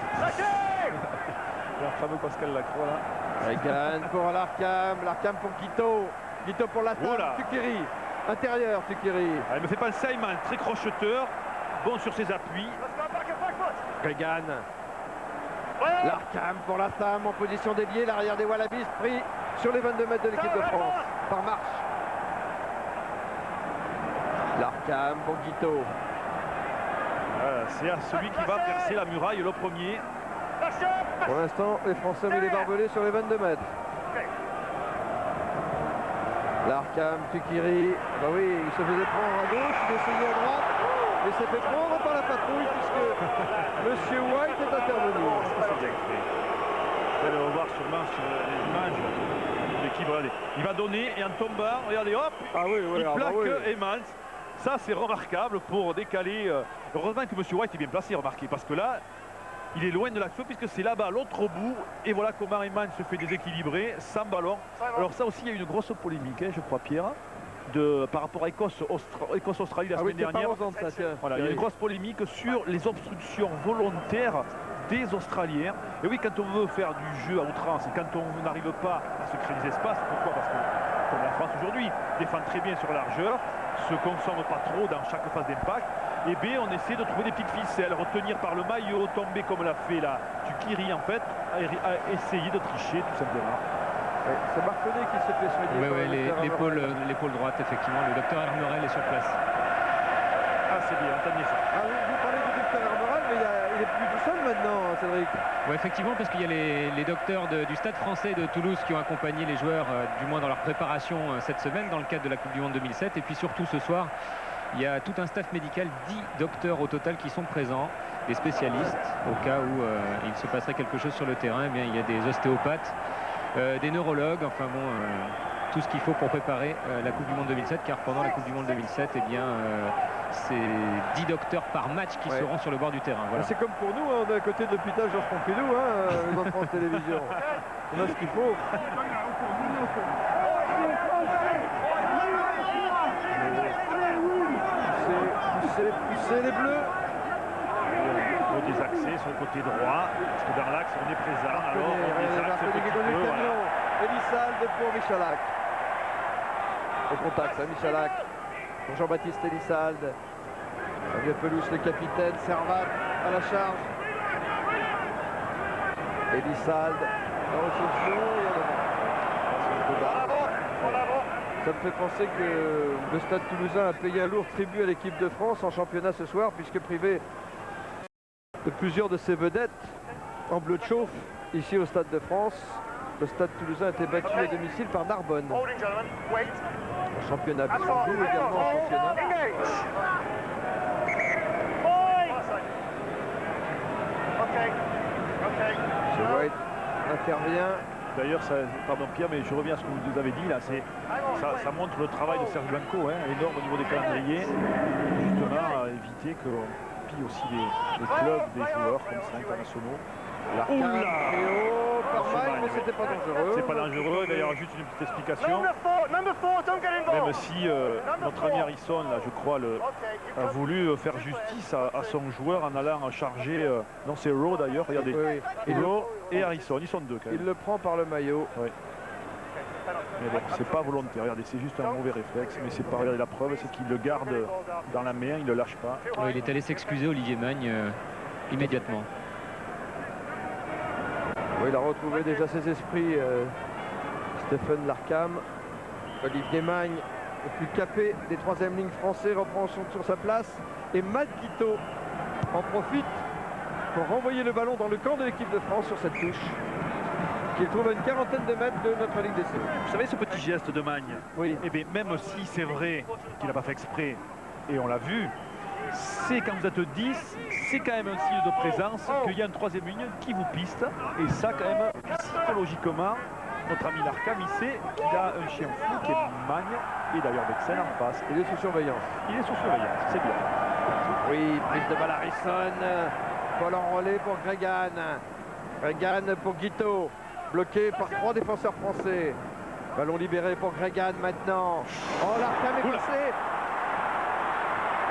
Le fameux Pascal Lacroix là. Regan pour l'Arkham pour Guito. Guito pour la Voilà. Tuqiri. Intérieur Tuqiri. Ah, il me fait penser à Ayman, très crocheteur, bon sur ses appuis. Regan. L'Arkham pour la Sam en position déviée. L'arrière des Wallabies pris sur les 22 mètres de l'équipe de France par Marche. L'Arkham pour Guito. C'est à celui qui va percer la muraille le premier. Pour l'instant, les Français ont mis les barbelés sur les 22 mètres. L'Arkham, Tuqiri. Bah oui, il se faisait prendre à gauche, il essayait à droite. Mais s'est fait prendre par la patrouille puisque Monsieur White est intervenu. C'est bien fait. Vous allez le voir sûrement sur les images de l'équipe. Regardez. Il va donner et en tombant, regardez, hop, Ah oui, oui, il plaque oui. Emmans. Ça, c'est remarquable pour décaler. Heureusement que Monsieur White est bien placé, remarquez, parce que là, il est loin de l'action puisque c'est là-bas, à l'autre bout. Et voilà comment Emmans se fait déséquilibrer sans ballon. Alors ça aussi, il y a eu une grosse polémique, hein, je crois, Pierre, par rapport à Écosse-Australie la semaine dernière. Voilà, il y a une grosse polémique sur les obstructions volontaires des Australiens. Et oui, quand on veut faire du jeu à outrance et quand on n'arrive pas à se créer des espaces, pourquoi? Parce que, comme la France aujourd'hui, défend très bien sur la largeur, se consomme pas trop dans chaque phase d'impact, et B, on essaie de trouver des petites ficelles, retenir par le maillot, tomber comme l'a fait là Tuqiri en fait, à essayer de tricher tout simplement. C'est Marconnet qui se fait soigner. Oui, l'épaule droite, effectivement. Le docteur Hermerel est sur place. Ah, c'est bien, entendez ça. Ah oui, vous parlez du docteur Hermerel, mais il est plus tout seul maintenant, Cédric. Oui, effectivement, parce qu'il y a les docteurs du Stade français de Toulouse qui ont accompagné les joueurs, du moins dans leur préparation cette semaine, dans le cadre de la Coupe du Monde 2007. Et puis surtout ce soir, il y a tout un staff médical, 10 docteurs au total qui sont présents, des spécialistes. Au cas où il se passerait quelque chose sur le terrain, eh bien, il y a des ostéopathes, des neurologues, enfin bon, tout ce qu'il faut pour préparer la Coupe du Monde 2007, car pendant la Coupe du Monde 2007, eh bien, c'est 10 docteurs par match qui seront sur le bord du terrain. Voilà. C'est comme pour nous, hein, on est à côté de l'hôpital Georges Pompidou, dans France Télévisions. On a ce qu'il faut. Pousser les Bleus. Des accès sur le côté droit, parce que dans l'axe on est présent, alors on des axes un petit peu, voilà. Elissalde pour Michalak. Au contact, Michalak pour Jean-Baptiste Elissalde. Fabien Pelouche, le capitaine, Servat à la charge. Elissalde, la réception, ça me fait penser que le Stade Toulousain a payé un lourd tribut à l'équipe de France en championnat ce soir, puisque privé de plusieurs de ses vedettes en bleu de chauffe ici au Stade de France. Le Stade Toulousain a été battu à domicile par Narbonne. En championnat, Bissau également en championnat. M. White intervient. D'ailleurs, pardon Pierre, mais je reviens à ce que vous nous avez dit là, ça montre le travail de Serge Blanco, hein, énorme au niveau des calendriers, justement à éviter qu'on pille aussi les clubs des joueurs comme ça internationaux. Oula, pas mal, mais c'était pas dangereux. C'est pas dangereux, d'ailleurs juste une petite explication. Même si notre ami Harrison, là, je crois, a voulu faire justice à son joueur en allant charger, non c'est Rowe d'ailleurs, regardez, Rowe et Harrison, ils sont deux quand même. Il le prend par le maillot. Oui. Mais bon, c'est pas volontaire, regardez, c'est juste un mauvais réflexe, mais c'est pas, regardez, la preuve, c'est qu'il le garde dans la main, il le lâche pas. Ouais, il est allé s'excuser, Olivier Magne, immédiatement. Oui, il a retrouvé déjà ses esprits, Stéphane Larkham, Olivier Magne, le plus capé des troisième lignes français, reprend sur sa place. Et Matt Guiteau en profite pour renvoyer le ballon dans le camp de l'équipe de France sur cette touche, qu'il trouve à une quarantaine de mètres de notre ligne d'essai. Vous savez ce petit geste de Magne? Oui. Eh bien, même si c'est vrai qu'il n'a pas fait exprès, et on l'a vu, c'est quand vous êtes 10, c'est quand même un signe de présence qu'il y a une troisième ligne qui vous piste. Et ça, quand même, psychologiquement, notre ami Larkham, il sait qu'il a un chien fou qui est Magne, et d'ailleurs Bexen en face. Il est sous surveillance. Il est sous surveillance, c'est bien. Oui, prise de balle Harrison. Paul enrôlé pour Gregan. Gregan pour Guiteau. Bloqué par 3 défenseurs français. Ballon libéré pour Gregan maintenant. Oh, Larkham est passé.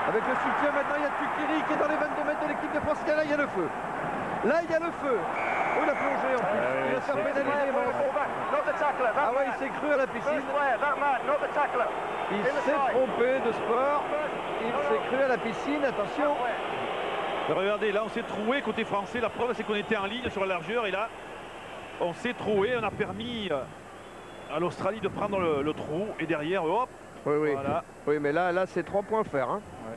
Avec le soutien maintenant, il y a Tukiri qui est dans les 22 mètres de l'équipe de France. Là, il y a le feu. Là, il y a le feu. Oh, il a plongé en plus. Il va se faire pénaliser. Ah ouais, il s'est cru à la piscine. Il s'est trompé de sport. Il s'est cru à la piscine. Attention. Regardez, là, on s'est troué côté français. La preuve, c'est qu'on était en ligne sur la largeur. Et là, on s'est troué. On a permis à l'Australie de prendre le trou. Et derrière, hop. Oui, oui. Voilà. Oui, mais là c'est 3 points ferts. Hein. Ouais.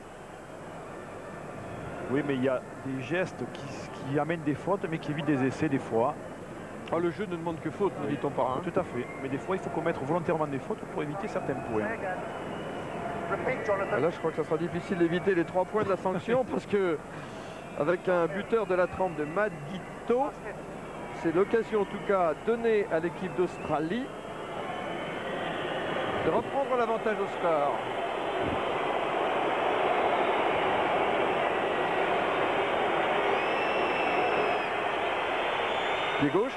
Oui, mais il y a des gestes qui amènent des fautes, mais qui évitent des essais des fois. Oh, le jeu ne demande que faute, ne dit-on pas. Hein. Tout à fait. Mais des fois, il faut commettre volontairement des fautes pour éviter certains points. Là, je crois que ça sera difficile d'éviter les 3 points de la sanction parce que, avec un buteur de la trempe de Matt Guiteau, c'est l'occasion en tout cas donnée à l'équipe d'Australie de reprendre l'avantage au score. Pied gauche.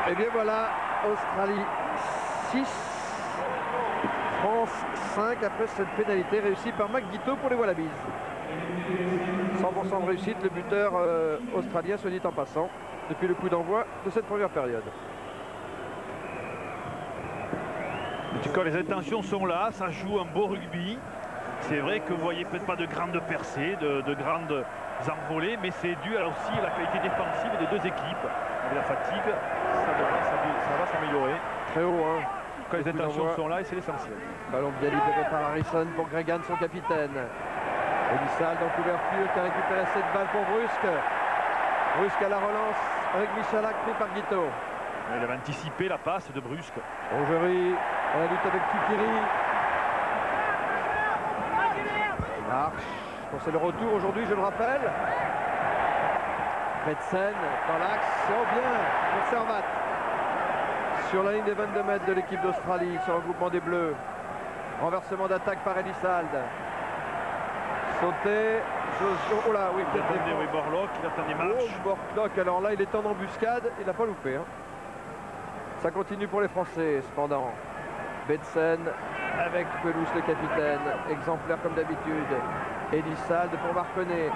Et bien voilà, Australie 6, France 5 après cette pénalité réussie par Matt Guiteau pour les Wallabies. 100% de réussite, le buteur australien, soit dit en passant, depuis le coup d'envoi de cette première période. En tout cas, les intentions sont là, ça joue un beau rugby. C'est vrai que vous voyez peut-être pas de grandes percées, de grandes envolées, mais c'est dû aussi à la qualité défensive des deux équipes. Avec la fatigue, ça va s'améliorer. Très haut, hein. Quand les intentions sont là, et c'est l'essentiel. Ballon bien libéré par Harrison pour Gregan, son capitaine. Elissalde en couverture qui a récupéré cette balle pour Brusque. Brusque à la relance avec Michalak pris par Guiteau. Il avait anticipé la passe de Brusque. Rongerie dans la lutte avec Tukiri. Marche. Bon, c'est le retour aujourd'hui, je le rappelle. Betsen dans l'axe. Oh bien pour Servat. Sur la ligne des 22 mètres de l'équipe d'Australie, sur le regroupement des Bleus. Renversement d'attaque par Elissalde. Sauté. Oh là, oui, il attendait Borlock, il attendait Marche. Borlock, alors là, il est en embuscade. Il n'a pas loupé. Hein. Ça continue pour les Français, cependant. Betsen avec Pelouse, le capitaine. Exemplaire comme d'habitude. Elissalde pour Marconnet.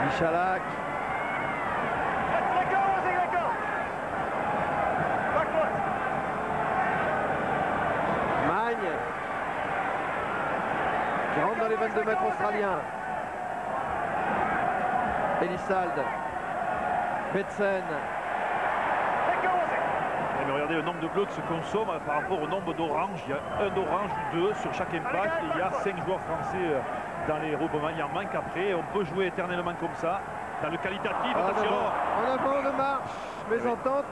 Michalak. Magne. Qui rentre dans les 22 mètres australiens. Elissalde. Betsen. Mais regardez le nombre de bleus qui se consomment par rapport au nombre d'oranges. Il y a un orange ou 2 sur chaque impact. Et il y a 5 joueurs français dans les regroupements. Il en manque après. On peut jouer éternellement comme ça. Dans le qualitatif, attention. En avant de Marche, mésentente.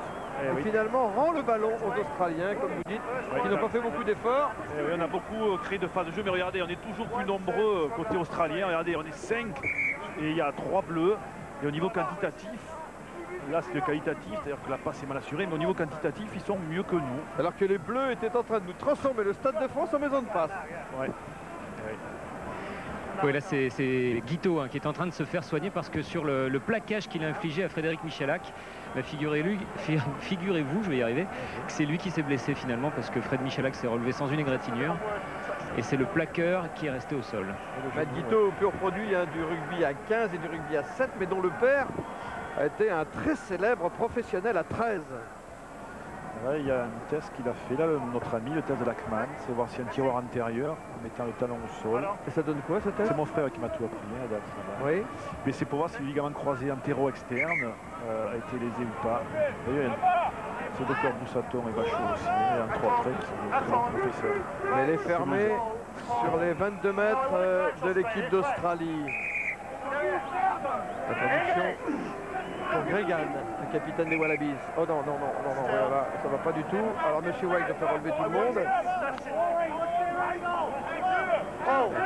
Et finalement rend le ballon aux Australiens, comme vous dites, qui n'ont pas fait beaucoup d'efforts. Oui, on a beaucoup créé de phases de jeu, mais regardez, on est toujours plus nombreux côté australien. Regardez, on est 5 et il y a 3 bleus. Et au niveau quantitatif, là c'est le qualitatif, c'est-à-dire que la passe est mal assurée, mais au niveau quantitatif, ils sont mieux que nous. Alors que les Bleus étaient en train de nous transformer le Stade de France en maison de passe. Ouais. Oui, là c'est Guiteau qui est en train de se faire soigner parce que sur le plaquage qu'il a infligé à Frédéric Michalak, bah, figurez-vous, je vais y arriver, que c'est lui qui s'est blessé finalement parce que Fred Michalak s'est relevé sans une égratignure et c'est le plaqueur qui est resté au sol. Matt Guiteau, pur produit du rugby à 15 et du rugby à 7, mais dont le père a été un très célèbre professionnel à 13. Là, il y a un test qu'il a fait, là, notre ami, le test de Lachman. C'est voir si un tireur antérieur, en mettant le talon au sol. Et ça donne quoi ce test? C'est mon frère qui m'a tout appris, hein, Adam. Oui. Mais c'est pour voir si le ligament croisé antéro-externe a été lésé ou pas. Vous voyez, c'est le docteur Boussaton et Bachot aussi, et un 3 traits qui est un professeur. Elle est fermée sur les 22 mètres de l'équipe d'Australie. La traduction pour Gregan, le capitaine des Wallabies. Oh non, non, non, non, non, voilà, ça va pas du tout. Alors Monsieur White va faire relever tout le monde.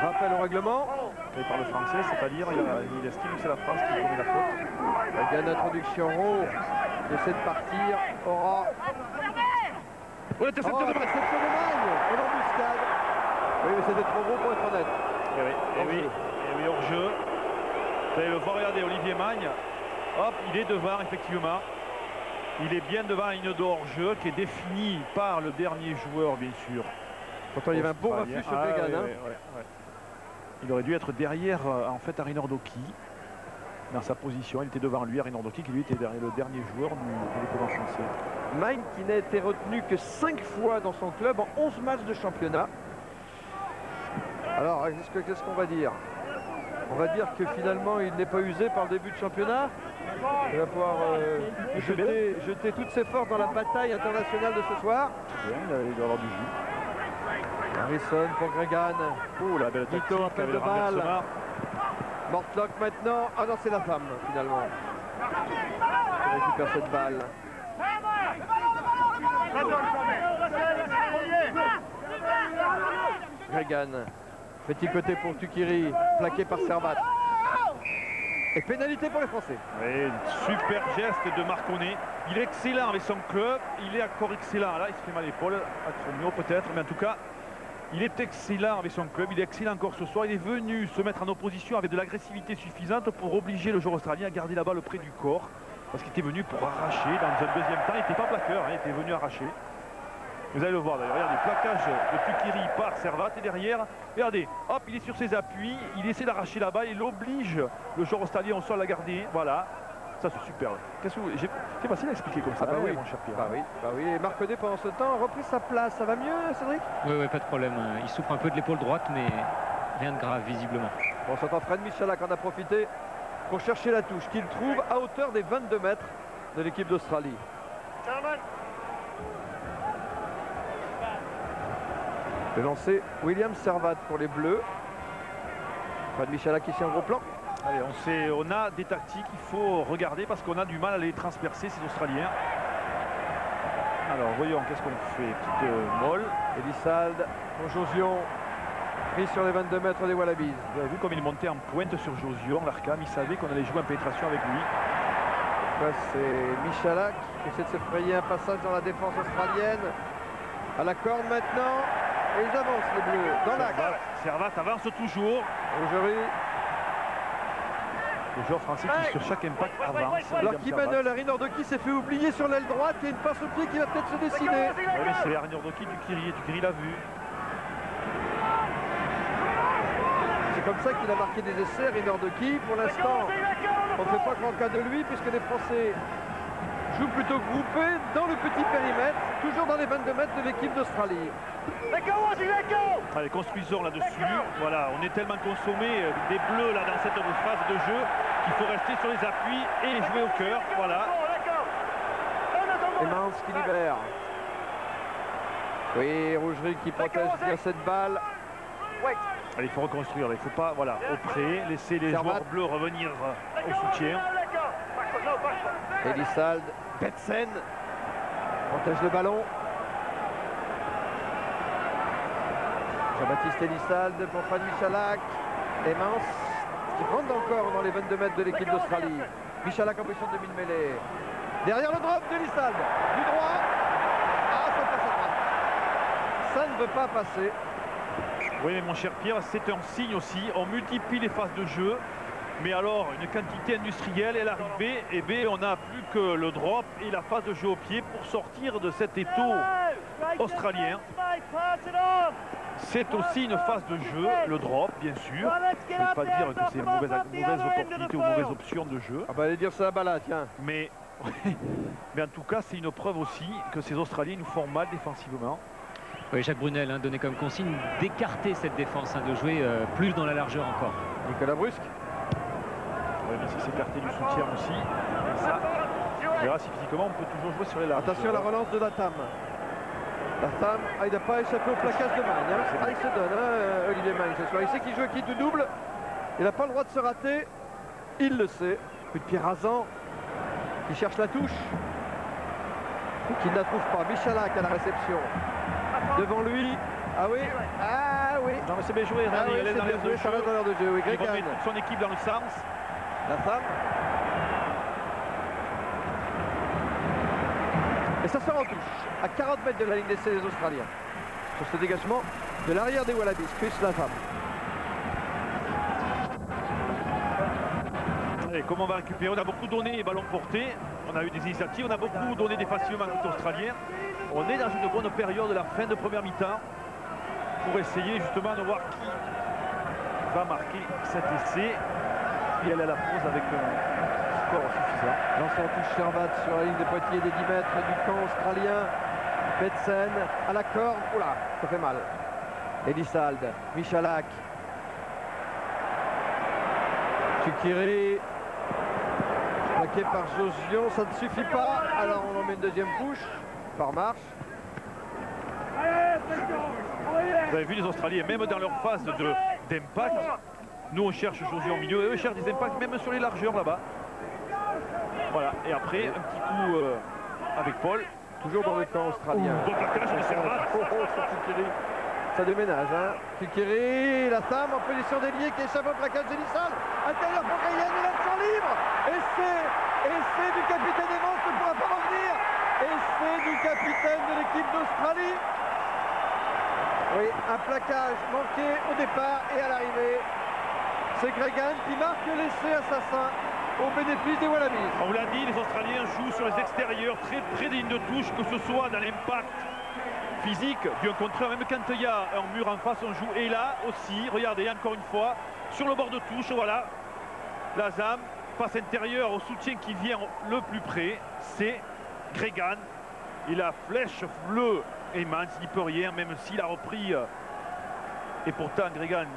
Rappel au règlement. Il parle français, c'est-à-dire il estime que c'est la France qui commet la faute. La d'introduction Rowe essaie de partir. Aura. Oh, l'interception de Réception de Magne en embuscade. Oui, mais c'était trop gros pour être honnête. Et oui, hors-jeu. Vous allez le voir, regardez, Olivier Magne. Hop, il est devant, effectivement. Il est bien devant la ligne de hors-jeu qui est définie par le dernier joueur, bien sûr. Pourtant, il y avait un beau refus sur Gregan. Il aurait dû être derrière, en fait, Harry Nordoki. Dans sa position, il était devant lui, Harry Nordoki, qui lui était derrière le dernier joueur de l'équipe français. Magne qui n'a été retenu que 5 fois dans son club en 11 matchs de championnat. Alors, qu'est-ce qu'on va dire? On va dire que finalement, il n'est pas usé par le début de championnat. Il va pouvoir jeter toutes ses forces dans la bataille internationale de ce soir. Bien, il doit avoir du jus. Harrison pour Gregan. Oh, la belle tactique Nico en tête avec de le balle. renversement. Mortlock maintenant. Ah non, c'est la femme finalement qui récupère cette balle. Gregan. Petit côté pour Tukiri, plaqué par Servat. Et pénalité pour les Français. Oui, super geste de Marconnet. Il est excellent avec son club. Il est encore excellent. Là, il se fait mal à l'épaule, à Cromio peut-être. Mais en tout cas, il est excellent avec son club. Il est excellent encore ce soir. Il est venu se mettre en opposition avec de l'agressivité suffisante pour obliger le joueur australien à garder la balle près du corps. Parce qu'il était venu pour arracher. Dans un deuxième temps, il n'était pas plaqueur. Il était venu arracher. Vous allez le voir d'ailleurs, regardez, plaquage de Tukiri par Servat et derrière, regardez, hop, il est sur ses appuis, il essaie d'arracher la balle, il oblige le joueur australien au sol à la garder, voilà, ça c'est super. C'est facile à expliquer comme ça, oui. mon cher Pierre. Bah oui, et Marconnet pendant ce temps a repris sa place, ça va mieux Cédric? Oui, pas de problème, il souffre un peu de l'épaule droite, mais rien de grave visiblement. Bon, c'est Fred Michalak en a profité pour chercher la touche qu'il trouve à hauteur des 22 mètres de l'équipe d'Australie. Le lancer William Servat pour les Bleus. Fred Michalak ici en gros plan. Allez, on a des tactiques, il faut regarder parce qu'on a du mal à les transpercer ces Australiens. Alors voyons qu'est-ce qu'on fait. Petite molle. Elissalde pour Josion. Pris sur les 22 mètres des Wallabies. Vous avez vu comme il montait en pointe sur Josion, l'Arkham. Il savait qu'on allait jouer en pénétration avec lui. Là c'est Michalak qui essaie de se frayer un passage dans la défense australienne. À la corde maintenant. Et ils avancent les Bleus dans l'axe. Servat avance toujours. Rougerie. Le joueur français qui sur chaque impact avance. Alors Kimanol, Harry Nordoki s'est fait oublier sur l'aile droite. Il y a une passe au pied qui va peut-être se dessiner. Oui, c'est Harry Nordoki du Tukiri. Tukiri l'a vu. C'est comme ça qu'il a marqué des essais, Harry Nordoki. Pour l'instant, on ne fait pas grand cas de lui puisque les Français jouent plutôt groupés dans le petit périmètre, toujours dans les 22 mètres de l'équipe d'Australie. Allez, construisons là-dessus. Voilà, on est tellement consommé des Bleus là dans cette phase de jeu qu'il faut rester sur les appuis et jouer au cœur. Voilà. Emmans qui libère. Oui, Rougerie qui protège bien cette balle. Allez, il faut reconstruire. Là. Il ne faut pas, voilà, au près, laisser les joueurs bleus revenir au soutien. Elissalde, Betsen protège le ballon. Jean-Baptiste Elissalde pour Fred Michalak. Emmans qui rentre encore dans les 22 mètres de l'équipe d'Australie. Michalak en position de demi-mêlée. Derrière le drop d'Elissalde. Du droit. Ah, ça passe pas. Ça ne veut pas passer. Oui, mais mon cher Pierre, c'est un signe aussi. On multiplie les phases de jeu. Mais alors, une quantité industrielle est arrivée. Et bien, on n'a plus que le drop et la phase de jeu au pied pour sortir de cet étau australien. C'est aussi une phase de jeu, le drop, bien sûr. Je ne vais pas dire que c'est une mauvaise opportunité ou mauvaise option de jeu. Ah bah allez dire ça là-bas là, tiens. Mais Mais en tout cas, c'est une preuve aussi que ces Australiens nous font mal défensivement. Oui, Jacques Brunel donnait comme consigne d'écarter cette défense, de jouer plus dans la largeur encore. Nicolas Brusque. Oui, mais c'est s'écarter du soutien aussi. Et ça, on verra si physiquement on peut toujours jouer sur les larges. Attention à la relance de Latham. Latham, il n'a pas échappé au placage de Magne. Hein. Il se donne, Olivier Magne ce soir. Il sait qu'il joue qui tout double. Il n'a pas le droit de se rater. Il le sait. Coup de pied rasant. Qui cherche la touche. Et qui ne la trouve pas. Michalak à la réception. Devant lui. Ah oui. Ah oui. Non mais c'est bien joué. Ah oui, il est dans l'air de jeu. ça reste dans l'air de jeu. Oui, Il Gregan. remet toute son équipe dans le sens. Latham. Et ça sort en touche, à 40 mètres de la ligne d'essai des Australiens. Sur ce dégagement de l'arrière des Wallabies, Chris Latham. Et comment on va récupérer? On a beaucoup donné ballon porté, on a eu des initiatives, on a beaucoup donné défensivement aux Australiens. On est dans une bonne période de la fin de première mi-temps pour essayer justement de voir qui va marquer cet essai et aller à la pause avec un score suffisant. Lanceur en touche Servat sur la ligne des Poitiers des 10 mètres du camp australien. Betsen à la corde. Oula, ça fait mal. Elisald, Michalak. Tukiri. Plaqué par Josion, ça ne suffit pas. Alors on en met une deuxième couche. Par marche. Vous avez vu les Australiens, même dans leur phase d'impact, nous on cherche Josie en milieu, et eux cherchent des impacts même sur les largeurs là-bas. Voilà, et après un petit coup avec Paul. Toujours dans le camp australien. Bon plaquage de Servat. Sur Tukiri. Ça déménage, hein. Tukiri, Latham en position d'ailier qui échappe au plaquage d'Elisald. Intérieur pour Gayen, il a le champ libre. Essai du capitaine Evans ne pourra pas revenir. Essai du capitaine de l'équipe d'Australie. Oui, un plaquage manqué au départ et à l'arrivée. C'est Gregan qui marque l'essai assassin au bénéfice des Wallabies. On vous l'a dit, les Australiens jouent sur les extérieurs, très près des lignes de touche, que ce soit dans l'impact physique du contraire, même quand il y a un mur en face, on joue. Et là aussi, regardez, encore une fois, sur le bord de touche, voilà, Latham, passe intérieure au soutien qui vient le plus près, c'est Gregan. Et la flèche bleue, Emmans, il n'y peut rien, même s'il a repris. Et pourtant, Gregan,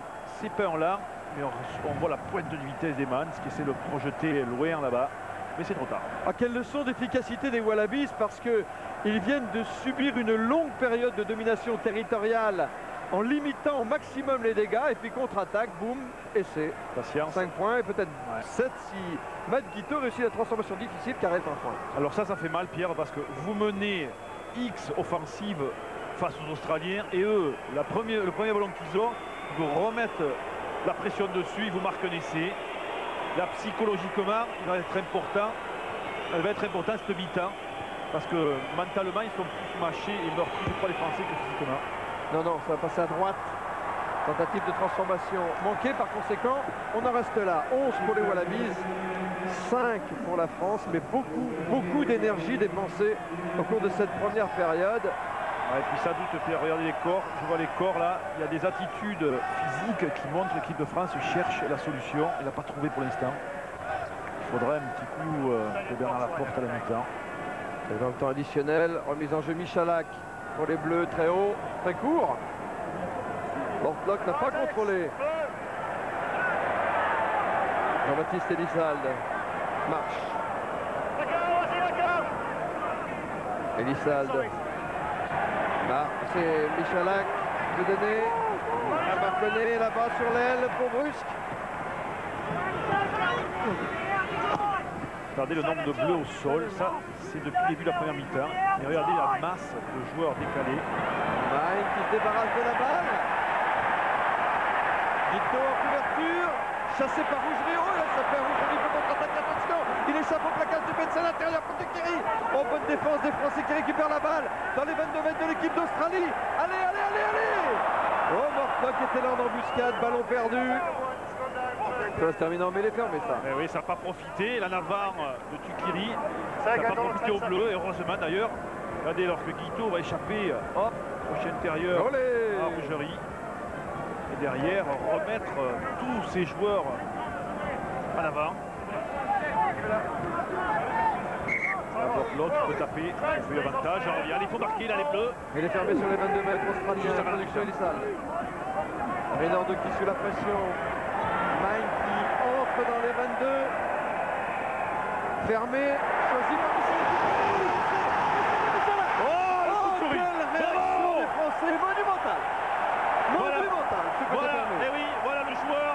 c'est pas en là. Mais on voit la pointe de vitesse d'Emmans qui essaie de le projeter loin là-bas. Mais c'est trop tard. Ah, quelle leçon d'efficacité des Wallabies, parce qu'ils viennent de subir une longue période de domination territoriale en limitant au maximum les dégâts. Et puis contre-attaque, boum, essai. Patience. 5 points et peut-être 7 si Matt Guiteau réussit la transformation difficile qui reste un point. Alors ça fait mal, Pierre, parce que vous menez X offensive face aux Australiens. Et eux, le premier ballon qu'ils ont, vous remettent la pression dessus, ils vous marquent un essai. Là, psychologiquement, il va être important. Elle va être importante cette mi-temps. Parce que mentalement, ils sont plus mâchés et meurtris, je crois, les Français que physiquement. Non, ça va passer à droite. Tentative de transformation manquée, par conséquent, on en reste là. 11 pour les Wallabies, 5 pour la France, mais beaucoup d'énergie dépensée au cours de cette première période. Ouais, et puis ça doute, Pierre, regardez les corps, je vois les corps là, il y a des attitudes physiques qui montrent que l'équipe de France cherche la solution, elle n'a pas trouvé pour l'instant. Il faudrait un petit coup de Bernard Laporte à la mi-temps. Dans le temps additionnel, remise en jeu Michalak pour les Bleus, très haut, très court. Bortlock n'a pas contrôlé. Jean-Baptiste Elisald marche. Elisald. Là, c'est Michalak de donner. À Marconnet là-bas sur l'aile pour Brusque. Regardez le nombre de bleus au sol, ça c'est depuis le début de la première mi-temps. Et regardez la masse de joueurs décalés. Maïn qui se débarrasse de la balle. Guiteau en couverture, chassé par Rougerie. Oh, là, ça fait Rougerie pour contre-attaque. Attention, il échappe au plaquage de Betsen à l'intérieur pour Tukiri. Oh, bonne défense des Français qui récupèrent la balle dans les 22 mètres de l'équipe d'Australie. Allez. Oh, Mortlock était là en embuscade, ballon perdu. Ça va se terminer en mêlée fermée, ça. Eh oui, ça n'a pas profité. La Navarre de Tukiri, ça n'a pas profité au bleu. Et heureusement d'ailleurs, regardez, lorsque Guiteau va échapper au chien intérieur à Rougerie. Et derrière, remettre tous ces joueurs en avant. Donc l'autre peut taper, il fait l'avantage, on revient, il faut marquer, là les bleus. Il est fermé sur les 22 mètres australiens, la production Elissal. Reynaldo qui sous la pression. Main qui entre dans les 22. Fermé, choisi par Michel. Oh, quelle réaction des Français, monumentale. Monumentale, ce côté Voilà, fermé. et oui, voilà le joueur.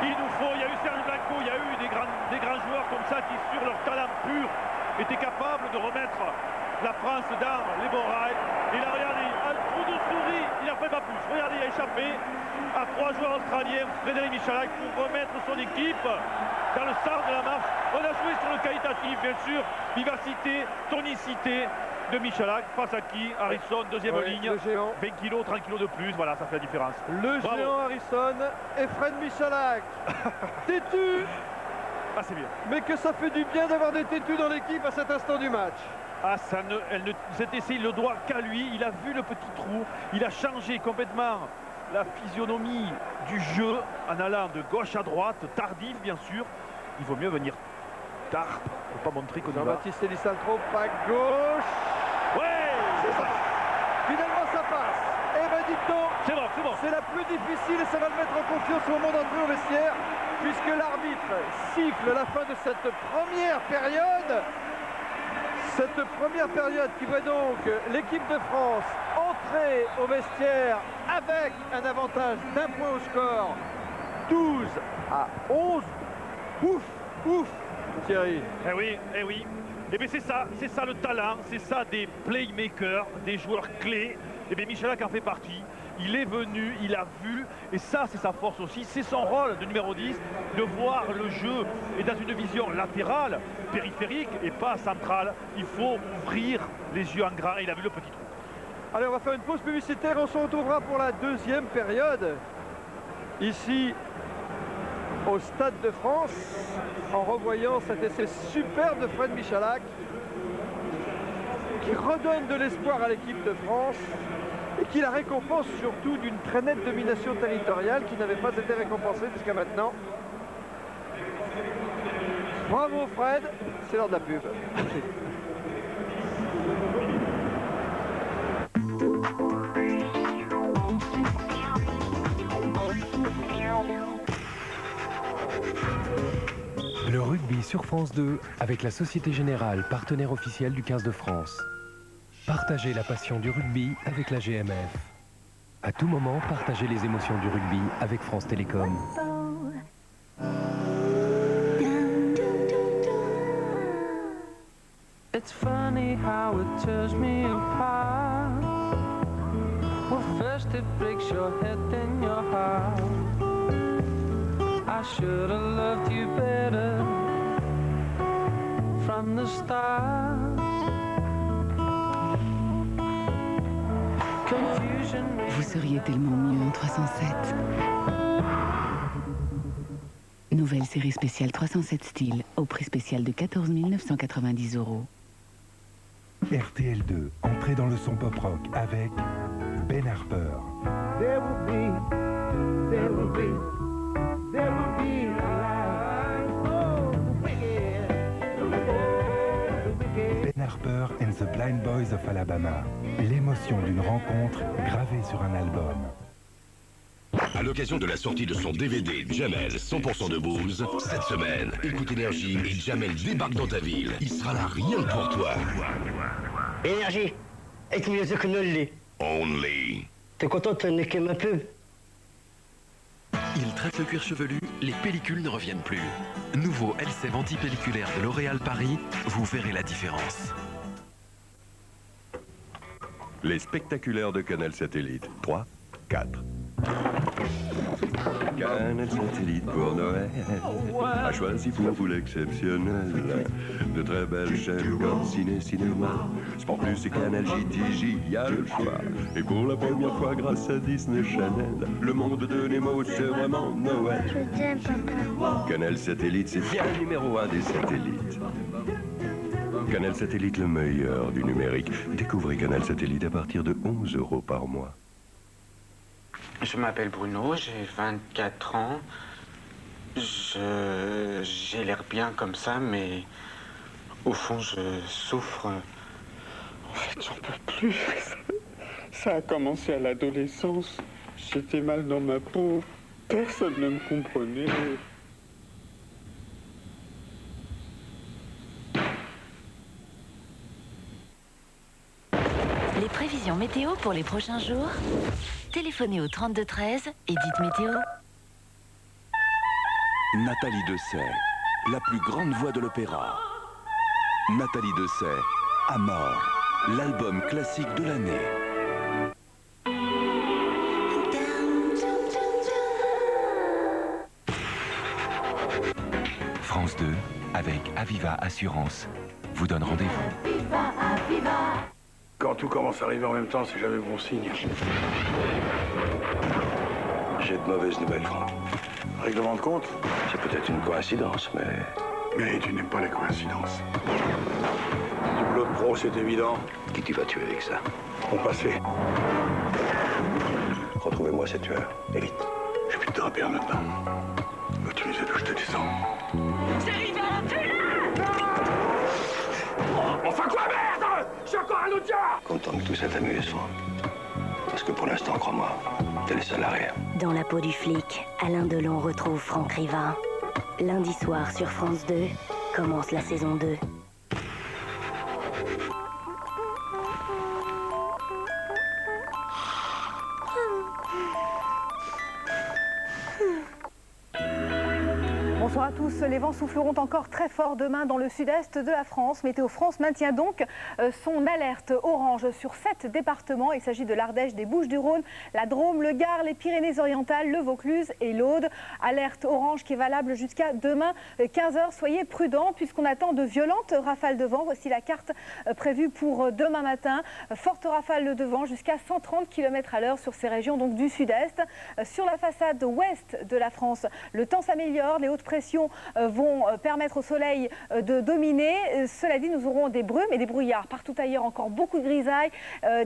Il nous faut, il y a eu Serge Blanco, il y a eu des grands joueurs comme ça qui, sur leur talent pur, étaient capables de remettre la France dans les bons rails. Il a regardé, un trou de souris, il n'en fait pas plus. Regardez, il a échappé à 3 joueurs australiens, Frédéric Michalak, pour remettre son équipe dans le sens de la marche. On a joué sur le qualitatif, bien sûr, vivacité, tonicité de Michalak, face à qui Harrison, deuxième ligne, le géant. 20 kg, 30 kg de plus, voilà, ça fait la différence. Le Bravo. géant Harrison et Fred Michalak. Têtu, Ah, c'est bien. mais que ça fait du bien d'avoir des têtus dans l'équipe à cet instant du match. Ah, cet essai, il le doit qu'à lui. Il a vu le petit trou. Il a changé complètement la physionomie du jeu en allant de gauche à droite, tardif bien sûr. Il vaut mieux venir tard pour pas montrer qu'on y va. Jean-Baptiste Elissal trop à gauche. Ouais, C'est ça. Finalement ça passe. Eh ben dites donc, c'est bon, c'est bon. c'est la plus difficile et ça va le mettre en confiance au moment d'entrer au vestiaire, puisque l'arbitre siffle la fin de cette première période. Cette première période qui voit donc l'équipe de France entrer au vestiaire avec un avantage d'un point au score, 12 à 11. Ouf, ouf, Thierry. Eh oui, eh oui. Et bien c'est ça le talent, c'est ça des playmakers, des joueurs clés. Et bien Michalak en fait partie. Il est venu, il a vu, et ça c'est sa force aussi, c'est son rôle de numéro 10, de voir le jeu et dans une vision latérale, périphérique et pas centrale. Il faut ouvrir les yeux en grand et il a vu le petit trou. Allez, on va faire une pause publicitaire, on se retrouvera pour la deuxième période. Ici, au Stade de France, en revoyant cet essai superbe de Fred Michalak, qui redonne de l'espoir à l'équipe de France et qui la récompense surtout d'une très nette domination territoriale qui n'avait pas été récompensée jusqu'à maintenant. Bravo Fred, c'est l'heure de la pub. Le rugby sur France 2 avec la Société Générale, partenaire officiel du 15 de France. Partagez la passion du rugby avec la GMF. À tout moment, partagez les émotions du rugby avec France Télécom. It's funny how it tears me apart. Well, first it breaks your head, then your heart. I should have loved you better from the start. Vous seriez tellement mieux en 307. Nouvelle série spéciale 307 style au prix spécial de 14 990 €. RTL2, entrez dans le son pop-rock avec Ben Harper. There will be Ben Harper and the Blind Boys of Alabama. L'émotion d'une rencontre gravée sur un album. À l'occasion de la sortie de son DVD Jamel 100% de blues, cette semaine, Écoute Énergie et Jamel débarque dans ta ville. Il sera là rien que pour toi. Énergie, écoute mieux que nous l'est. Only. T'es content de te niquer ma pub? Il traite le cuir chevelu, les pellicules ne reviennent plus. Nouveau Elseve anti-pelliculaire de L'Oréal Paris, vous verrez la différence. Les spectaculaires de Canal Satellite. 3, 4. Canal Satellite pour Noël a choisi pour vous l'exceptionnel. De très belles chaînes comme Ciné Cinéma, Sport Plus et Canal JTJ, y a le choix. Et pour la première fois grâce à Disney Channel, le monde de Nemo c'est vraiment Noël. Je t'aime, papa. Canal Satellite, c'est bien le numéro 1 des satellites. Canal Satellite, le meilleur du numérique. Découvrez Canal Satellite à partir de 11 € par mois. Je m'appelle Bruno, j'ai 24 ans. J'ai l'air bien comme ça, mais Au fond, je souffre. En fait, j'en peux plus. Ça a commencé à l'adolescence. J'étais mal dans ma peau. Personne ne me comprenait. Les prévisions météo pour les prochains jours. Téléphonez au 3213 et dites météo. Nathalie Dessay, la plus grande voix de l'opéra. Nathalie Dessay, à mort, l'album classique de l'année. France 2, avec Aviva Assurance, vous donne rendez-vous. Quand tout commence à arriver en même temps, c'est jamais bon signe. J'ai de mauvaises nouvelles, Franck. Règlement de compte? C'est peut-être une coïncidence, mais tu n'aimes pas les coïncidences. Du boulot de pro, c'est évident. Qui tu vas tuer avec ça? Mon passé. Retrouvez-moi ces tueurs, et vite. J'ai plus de temps à perdre maintenant. Utilisez d'où je te descends. J'arrive à la télé! Enfin quoi, merde! J'ai encore un autre gars! Content que tout ça t'amuse, Franck. Parce que pour l'instant, crois-moi, t'es le seul à rire. Dans la peau du flic, Alain Delon retrouve Franck Rivin. Lundi soir sur France 2, commence la saison 2. Bonsoir à tous. Les vents souffleront encore très fort demain dans le sud-est de la France. Météo France maintient donc son alerte orange sur 7 départements. Il s'agit de l'Ardèche, des Bouches-du-Rhône, la Drôme, le Gard, les Pyrénées-Orientales, le Vaucluse et l'Aude. Alerte orange qui est valable jusqu'à demain 15h. Soyez prudents puisqu'on attend de violentes rafales de vent. Voici la carte prévue pour demain matin. Forte rafale de vent jusqu'à 130 km/h sur ces régions donc du sud-est. Sur la façade ouest de la France, le temps s'améliore. Les hautes pressions vont permettre au soleil de dominer. Cela dit, nous aurons des brumes et des brouillards. Partout ailleurs, encore beaucoup de grisailles,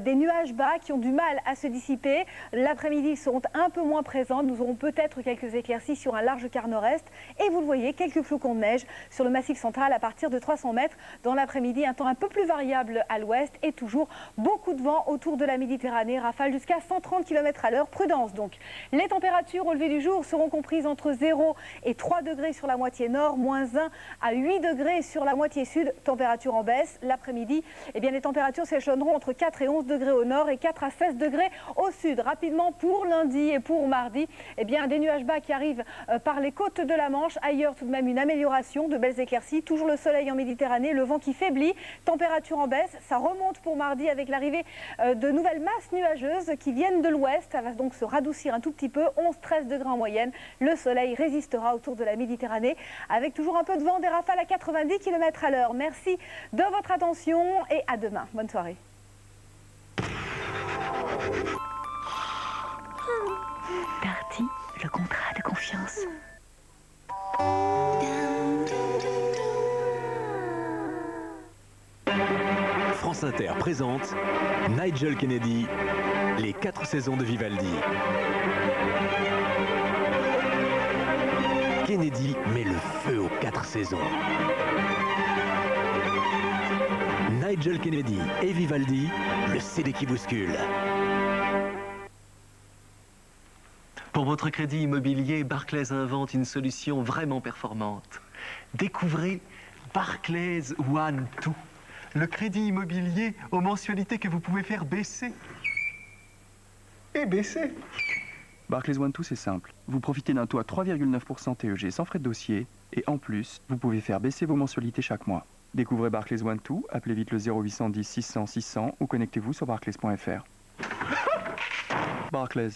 des nuages bas qui ont du mal à se dissiper. L'après-midi, ils seront un peu moins présents. Nous aurons peut-être quelques éclaircies sur un large quart nord-est. Et vous le voyez, quelques flocons de neige sur le massif central à partir de 300 mètres. Dans l'après-midi, un temps un peu plus variable à l'ouest et toujours beaucoup de vent autour de la Méditerranée. Rafale jusqu'à 130 km/h. Prudence donc. Les températures au lever du jour seront comprises entre 0 et 3 degrés sur la moitié nord, moins 1 à 8 degrés sur la moitié sud, température en baisse. L'après-midi, eh bien, les températures s'échelonneront entre 4 et 11 degrés au nord et 4 à 16 degrés au sud. Rapidement, pour lundi et pour mardi, eh bien, des nuages bas qui arrivent par les côtes de la Manche. Ailleurs, tout de même, une amélioration, de belles éclaircies. Toujours le soleil en Méditerranée, le vent qui faiblit, température en baisse. Ça remonte pour mardi avec l'arrivée de nouvelles masses nuageuses qui viennent de l'ouest. Ça va donc se radoucir un tout petit peu, 11-13 degrés en moyenne. Le soleil résistera autour de la Méditerranée avec toujours un peu de vent, des rafales à 90 km/h. Merci de votre attention et à demain. Bonne soirée. Darty, le contrat de confiance. France Inter présente Nigel Kennedy, les 4 saisons de Vivaldi. Kennedy met le feu aux 4 saisons. Nigel Kennedy et Vivaldi, le CD qui bouscule. Pour votre crédit immobilier, Barclays invente une solution vraiment performante. Découvrez Barclays One Two, le crédit immobilier aux mensualités que vous pouvez faire baisser. Et baisser. Barclays One Two, c'est simple. Vous profitez d'un taux à 3,9% TEG sans frais de dossier et en plus, vous pouvez faire baisser vos mensualités chaque mois. Découvrez Barclays One Two, appelez vite le 0810 600 600 ou connectez-vous sur barclays.fr. Barclays.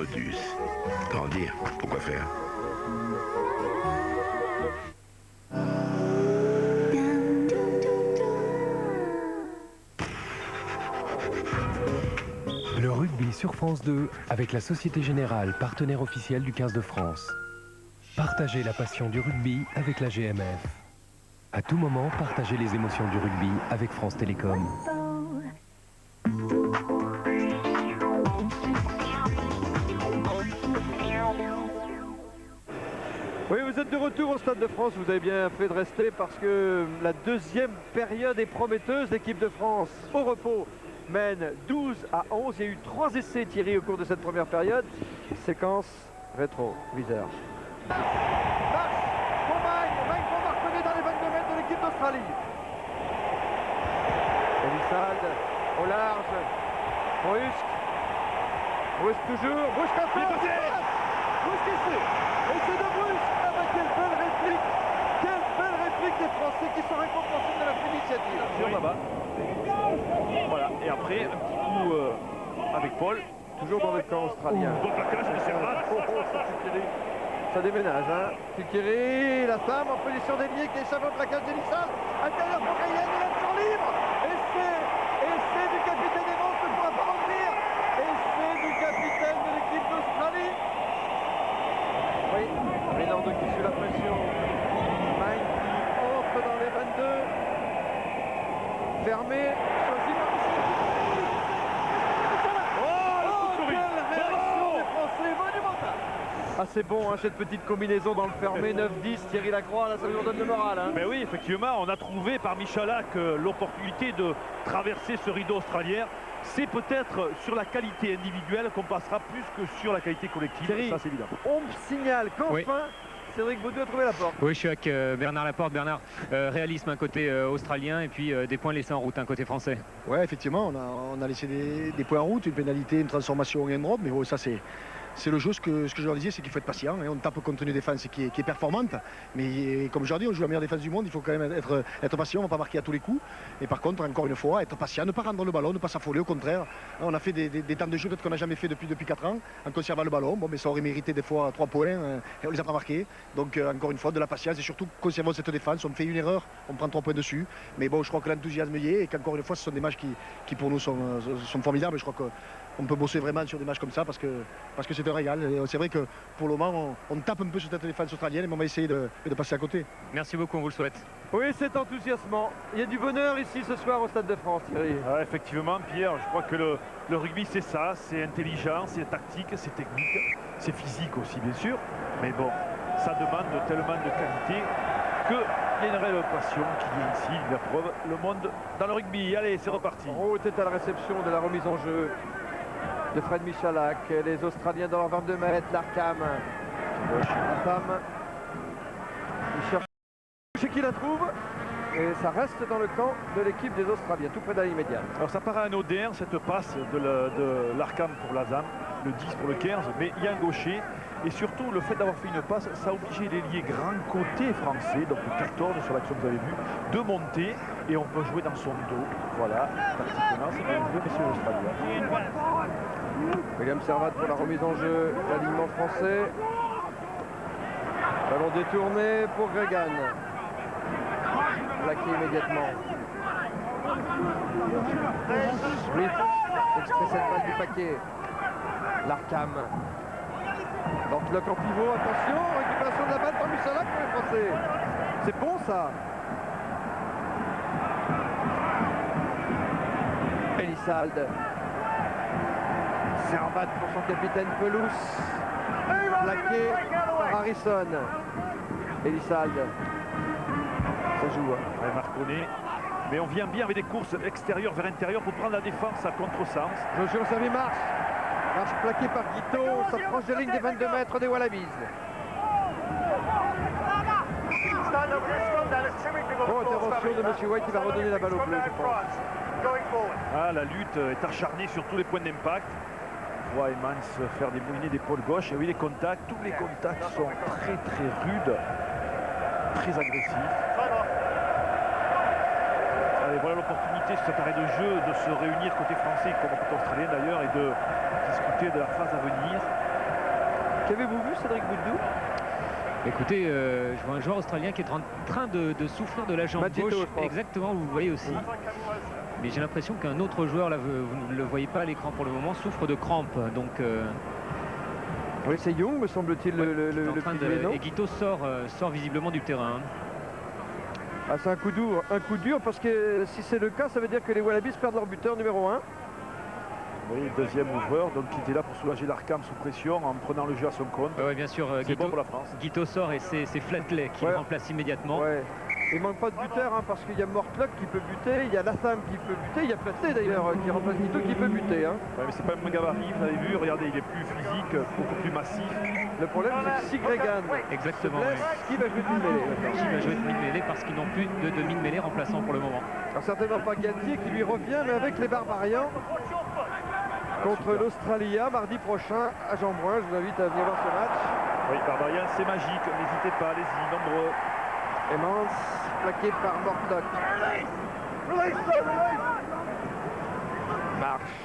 motus. Grandir, pourquoi faire? Le rugby sur France 2 avec la Société Générale, partenaire officiel du 15 de France. Partagez la passion du rugby avec la GMF. À tout moment, partagez les émotions du rugby avec France Télécom. Oui, vous êtes de retour au Stade de France, vous avez bien fait de rester parce que la deuxième période est prometteuse. L'équipe de France, au repos, mène 12-11. Il y a eu 3 essais tirés au cours de cette première période. Séquence rétro-viseur. Marche pour Magne pour marquer dans les 22 mètres de l'équipe d'Australie. Elissalde au large. Brusque toujours. Brusque à fond. Brusque ici. Et c'est de Brusque. Ah bah, quelle belle réplique. Quelle belle réplique des Français qui sont récompensés de leur initiative. Sur là-bas. Voilà. Et après, un petit coup avec Paul. Toujours dans le camp australien. Bon plaquage, mais c'est rare. Ça déménage, hein. Tikiri, la femme en position d'ailier qui échappe au plaquage d'Elissal. Intérieur pour Cayenne, il est sur libre. Essai du capitaine Evans ne pourra pas remplir. Essai du capitaine de l'équipe d'Australie. Oui, Rinaldo qui suit la pression. Magne qui entre dans les 22. Fermé, choisi par Ah, c'est bon, hein, cette petite combinaison dans le fermé, 9-10, Thierry Lacroix, là ça lui donne le moral. Hein. Mais oui, effectivement, on a trouvé par Michalak l'opportunité de traverser ce rideau australien. C'est peut-être sur la qualité individuelle qu'on passera plus que sur la qualité collective, Thierry, ça c'est évident. On me signale qu'enfin, Cédric Baudou a trouvé la porte. Oui, je suis avec Bernard Laporte. Bernard, réalisme un côté australien et puis des points laissés en route un côté français. Ouais, effectivement, on a laissé des points en route, une pénalité, une transformation et un drop, mais bon, ça c'est le jeu. Ce que je leur disais, c'est qu'il faut être patient. Hein. On tape contre une défense qui est performante. Mais comme je leur dis, on joue la meilleure défense du monde. Il faut quand même être patient. On ne va pas marquer à tous les coups. Et par contre, encore une fois, être patient, ne pas rendre le ballon, ne pas s'affoler. Au contraire, on a fait des temps de jeu qu'on n'a jamais fait depuis 4 ans en conservant le ballon. Bon, mais ça aurait mérité des fois 3 points. Et on ne les a pas marqués. Donc, encore une fois, de la patience. Et surtout, conservons cette défense. On fait une erreur, on prend 3 points dessus. Mais bon, je crois que l'enthousiasme y est. Et qu'encore une fois, ce sont des matchs qui pour nous sont formidables. Je crois qu'on peut bosser vraiment sur des matchs comme ça parce que c'est un régal. C'est vrai que pour le moment, on tape un peu sur cette défense australienne, mais on va essayer de passer à côté. Merci beaucoup, on vous le souhaite. Oui, c'est enthousiasmant. Il y a du bonheur ici ce soir au Stade de France, Thierry. Ah, effectivement, Pierre, je crois que le rugby, c'est ça. C'est intelligent, c'est tactique, c'est technique, c'est physique aussi, bien sûr. Mais bon, ça demande tellement de qualité qu'il y a une réelle passion qui vient ici. La preuve, le monde dans le rugby. Allez, c'est reparti. Oh, était à la réception de la remise en jeu de Fred Michalak, les Australiens dans leurs 22 mètres, l'Arkham, la femme, il cherche chez qui la trouve, et ça reste dans le camp de l'équipe des Australiens, tout près de la ligne médiane. Alors ça paraît anodin, cette passe de l'Arkham pour Lazam, le 10 pour le 15, mais il y a un gaucher, et surtout le fait d'avoir fait une passe, ça a obligé l'ailier grand côté français, donc le 14 sur l'action que vous avez vue, de monter, et on peut jouer dans son dos. Voilà, tactiquement, c'est bien joué, messieurs Australiens. William Servat pour la remise en jeu, l'alignement français. Ballon détourné pour Gregan. Plaqué immédiatement. Smith extrait cette balle du paquet. L'Arkham. L'enveloppe en pivot, attention, récupération de la balle par Michalak pour les Français. C'est bon ça. Elissalde. Servat pour son capitaine Pelous. Plaqué par Harrison. Elissalde. Ça joue. Hein. Marconnet. Mais on vient bien avec des courses extérieures vers intérieur pour prendre la défense à contresens. Joshua Savy marche. Marche plaqué par Guito. Ça franchit la ligne des 22 mètres des Wallabies. Bon, intervention de M. White qui va redonner la balle au bleu, je pense. Ah, la lutte est acharnée sur tous les points d'impact. On voit Emmans faire des moulinets d'épaule gauche. Et oui, les contacts, tous les contacts sont très très rudes, très agressifs. Allez, voilà l'opportunité sur cet arrêt de jeu de se réunir côté français comme côté australien d'ailleurs et de discuter de la phase à venir. Qu'avez-vous vu, Cédric Boudou? Écoutez, je vois un joueur australien qui est en train de souffrir de la jambe Matito, gauche. je pense. Exactement, vous le voyez aussi. Mais j'ai l'impression qu'un autre joueur, là, vous ne le voyez pas à l'écran pour le moment, souffre de crampes. Donc, oui, c'est Young, me semble-t-il, le pilier, non? et Guito sort visiblement du terrain. Ah, c'est un coup dur parce que si c'est le cas, ça veut dire que les Wallabies perdent leur buteur numéro 1. Oui, deuxième ouvreur, donc qui était là pour soulager l'Arkham sous pression en prenant le jeu à son compte. Oui, bien sûr, c'est bon pour la France. Guito sort et c'est Flatley qui le remplace immédiatement. Ouais. Il manque pas de buteur, hein, parce qu'il y a Mortlock qui peut buter, il y a Latham qui peut buter, il y a Flatley d'ailleurs qui remplace Guito qui peut buter. Hein. Ouais, mais c'est pas le même gabarit, vous avez vu, regardez, il est plus physique, beaucoup plus massif. Le problème c'est que si Gregan exactement, se blesse, qui va jouer de mine-mêlée? Qui va jouer de mine-mêlée parce qu'ils n'ont plus de mine-mêlée remplaçant pour le moment. Alors certainement pas Galtier qui lui revient, mais avec les Barbarians contre l'Australie mardi prochain à Jean-Brun. Je vous invite à venir voir ce match. Oui, Barbarians, c'est magique, n'hésitez pas, allez-y, nombreux. Emmons, plaqué par Mortlock. Marche.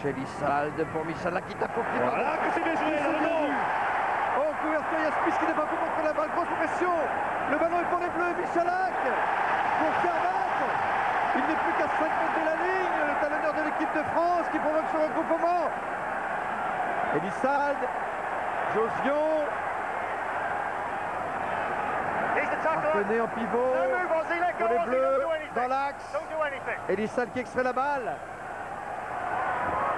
Elissalde pour Michalak qui tape au pied. Voilà que c'est bien joué, oh, couverture, il y a Smith qui n'est pas pour montrer la balle. Grosse pression. Le ballon est pour les Bleus. Michalak pour faire battre. Il n'est plus qu'à 5 mètres de la ligne. Le talonneur de l'équipe de France qui provoque ce regroupement. Elissalde, Josion. Marconnet en pivot pour les Bleus dans l'axe. Elissalde qui extrait la balle.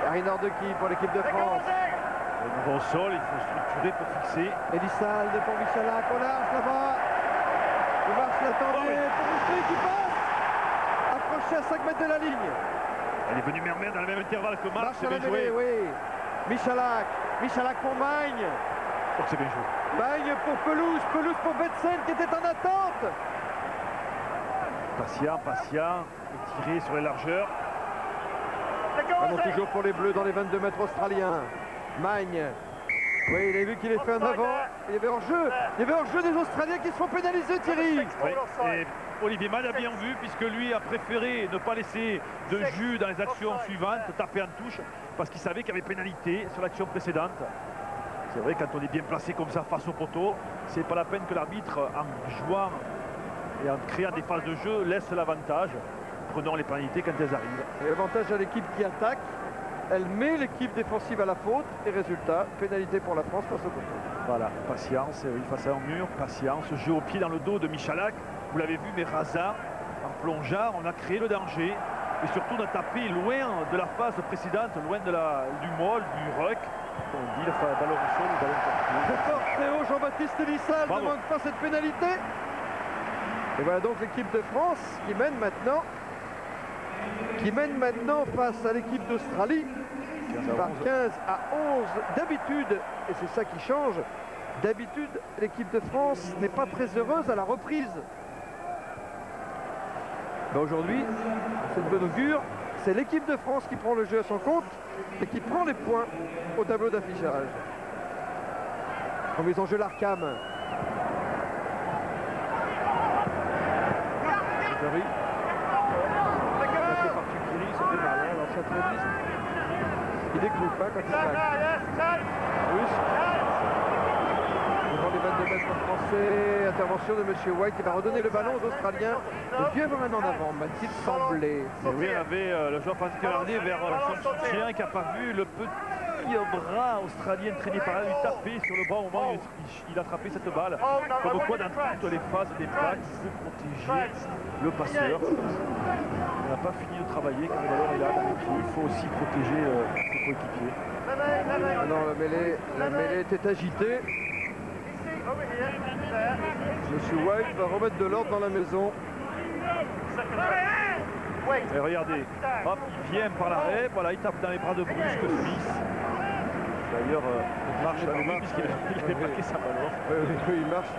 Harry Nordecki pour l'équipe de France. Le nouveau sol, il faut structurer pour fixer. Elissalde pour Michalak au large là-bas. Le marche l'attendait pour Moustri qui passe. Approché à 5 mètres de la ligne. Elle est venue mermer dans le même intervalle que Marc, c'est bien joué. Oui. Michalak pour Magne. Oh, c'est bien joué. Magne pour Pelouse pour Betsen qui était en attente. Patient, étiré sur les largeurs. Ballon toujours pour les Bleus dans les 22 mètres australiens. Magne. Oui, il a vu qu'il est fait en avant. Il y avait hors-jeu des Australiens qui se font pénaliser, Thierry. Oui, et Olivier Magne a bien vu, puisque lui a préféré ne pas laisser de jus dans les actions suivantes, taper en touche, parce qu'il savait qu'il y avait pénalité sur l'action précédente. C'est vrai, quand on est bien placé comme ça face au poteau, c'est pas la peine que l'arbitre, en jouant et en créant des phases de jeu, laisse l'avantage. Prenons les pénalités quand elles arrivent. Et l'avantage à l'équipe qui attaque, elle met l'équipe défensive à la faute et résultat, pénalité pour la France face au poteau. Voilà, patience, oui, face à un mur, patience, jeu au pied dans le dos de Michalak. Vous l'avez vu, mais Raza, en plongeard, on a créé le danger. Et surtout, on a tapé loin de la phase précédente, loin de du molle, du ruck. On dit le ballon au sol, le ballon porté. Très fort, très haut, Jean-Baptiste Elissalde ne manque pas cette pénalité. Et voilà donc l'équipe de France qui mène maintenant face à l'équipe d'Australie par 15 à 11. D'habitude, et c'est ça qui change, d'habitude l'équipe de France n'est pas très heureuse à la reprise. Aujourd'hui, c'est de bon augure, c'est l'équipe de France qui prend le jeu à son compte et qui prend les points au tableau d'affichage. Remise en jeu l'Arkham. Il découvre pas quand il traque. Devant les 22 mètres français, intervention de M. White qui va redonner le ballon aux Australiens. Il dû avoir un en avant, m'a-t-il semblé. Oui, il avait le joueur particulier vers son soutien qui n'a pas vu le petit bras australien traîné par là lui taper sur le bras au moment où il a attrapé cette balle. Comme quoi, dans toutes les phases des plaques, il faut protéger le passeur. On n'a pas fini de travailler quand le ballon est là dans les pieds. Il faut aussi protéger ses coéquipiers. Ah non, la mêlée était agitée. Monsieur White va remettre de l'ordre dans la maison. Et regardez, hop, il vient par l'arrêt, voilà, il tape dans les bras de Brusque Smith. D'ailleurs, il marche avec lui puisqu'il avait marqué sa ballon. Oui, il marche.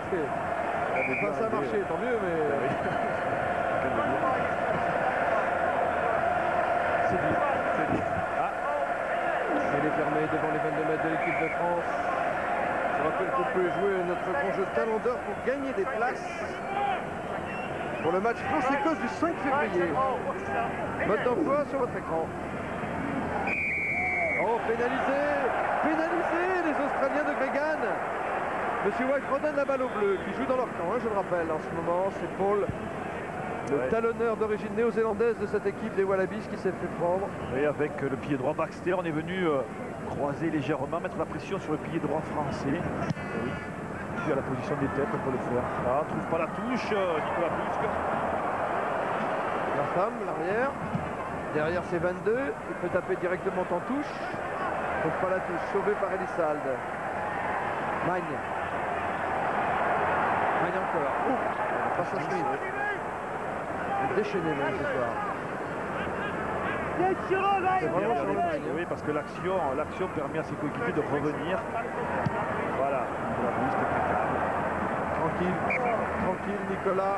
Enfin, ça a marché, tant mieux, mais... C'est dit. Ah. Elle est fermée devant les 22 mètres de l'équipe de France. Je rappelle qu'on peut jouer notre grand jeu talent d'or pour gagner des places pour le match France-Écosse du 5 février. Mode d'emploi sur votre écran. Oh, pénalisé les Australiens. Australien de Gregan. Monsieur White redonne la balle aux Bleus qui joue dans leur camp, je le rappelle en ce moment. C'est Paul, le talonneur d'origine néo-zélandaise de cette équipe des Wallabies qui s'est fait prendre. Et avec le pied droit Baxter, on est venu croiser légèrement, mettre la pression sur le pied droit français. Oui. Puis à la position des têtes pour le faire. Ah, trouve pas la touche, Nicolas Brusque. La femme, l'arrière. Derrière c'est 22, il peut taper directement en touche. Trouve pas la touche, sauvé par Elissalde. Magne. Magne encore. Pas sa Schmitt. Déchaîné même ce soir. C'est vraiment sur le Magne. Oui, parce que l'action permet à ses coéquipiers de revenir. Voilà. Tranquille Nicolas.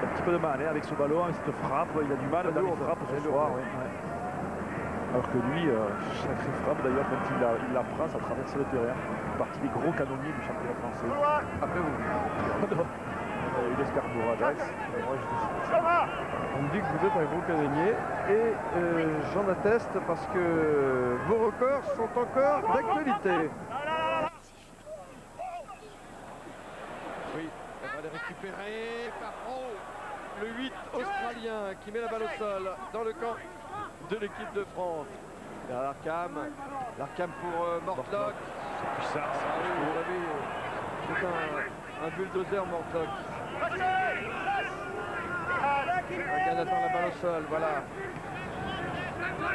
Un petit peu de mal avec ce ballon, avec cette frappe. Il a du mal dans les frappes ce soir. Oui. Alors que lui, sacrée frappe d'ailleurs, quand il la prend, ça traverse le terrain. C'est partie des gros canonniers du championnat français. Après vous. Il espère pour Adresse. On me dit que vous êtes un gros canonnier et j'en atteste parce que vos records sont encore d'actualité. Oui, on va les récupérer par le 8 australien qui met la balle au sol dans le camp de l'équipe de France. L'Arkham pour Mortlock. C'est puissant. Vous savez, c'est un bulldozer Mortlock. Regarde, attend la balle au sol, voilà.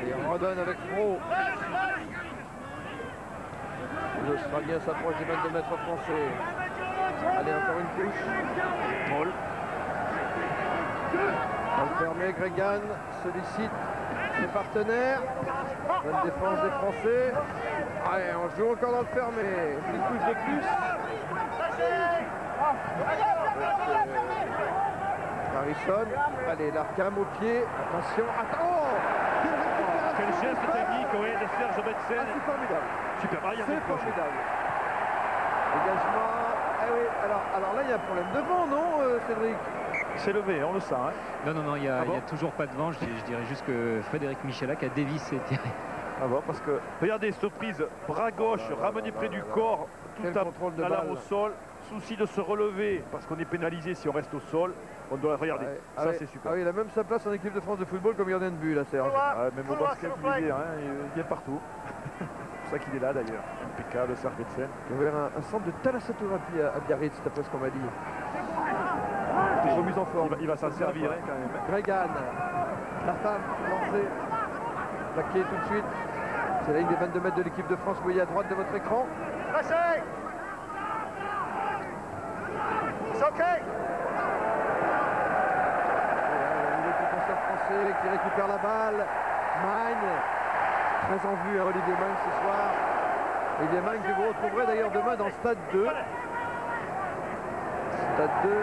Et on redonne avec Pro. L'Australien s'approche des 22 mètres français. Allez, encore une touche. Paul. On fermé, Gregan sollicite ses partenaires. Bonne défense des Français. Allez, on joue encore dans le fermé. Une touche de plus. Harrison. Allez, l'Arkham au pied. Attention. Quel geste technique de Serge Betsen. C'est formidable. Super. C'est formidable. Dégagement. Eh oui, alors là, il y a un problème de vent, non, Cédric? C'est levé, on le sent. Hein. Non, il n'y a toujours pas de vent. Je dirais juste que Frédéric Michalak a dévissé tiré. Ah bon, parce que, regardez, cette prise, bras gauche, ramené près du corps, tout à l'arme au sol, souci de se relever, parce qu'on est pénalisé si on reste au sol. On doit regarder, c'est super. Ah oui, il a même sa place en équipe de France de football comme gardien de but, là, Serge. Même au basket, il vient partout. C'est pour ça qu'il est là, d'ailleurs. Impeccable, Serge Betsen. Il y avait un centre de thalassothérapie à Biarritz, d'après ce qu'on m'a dit. Remise en forme. Il va s'en servir, quand même. Gregan, la femme lancée, plaquée tout de suite. C'est la ligne des 22 mètres de l'équipe de France, vous voyez à droite de votre écran. C'est OK. Le défenseur français qui récupère la balle. Magne, très en vue à Olivier Magne ce soir. Olivier Magne que vous retrouverez d'ailleurs demain dans Stade 2. Stade 2, 17h55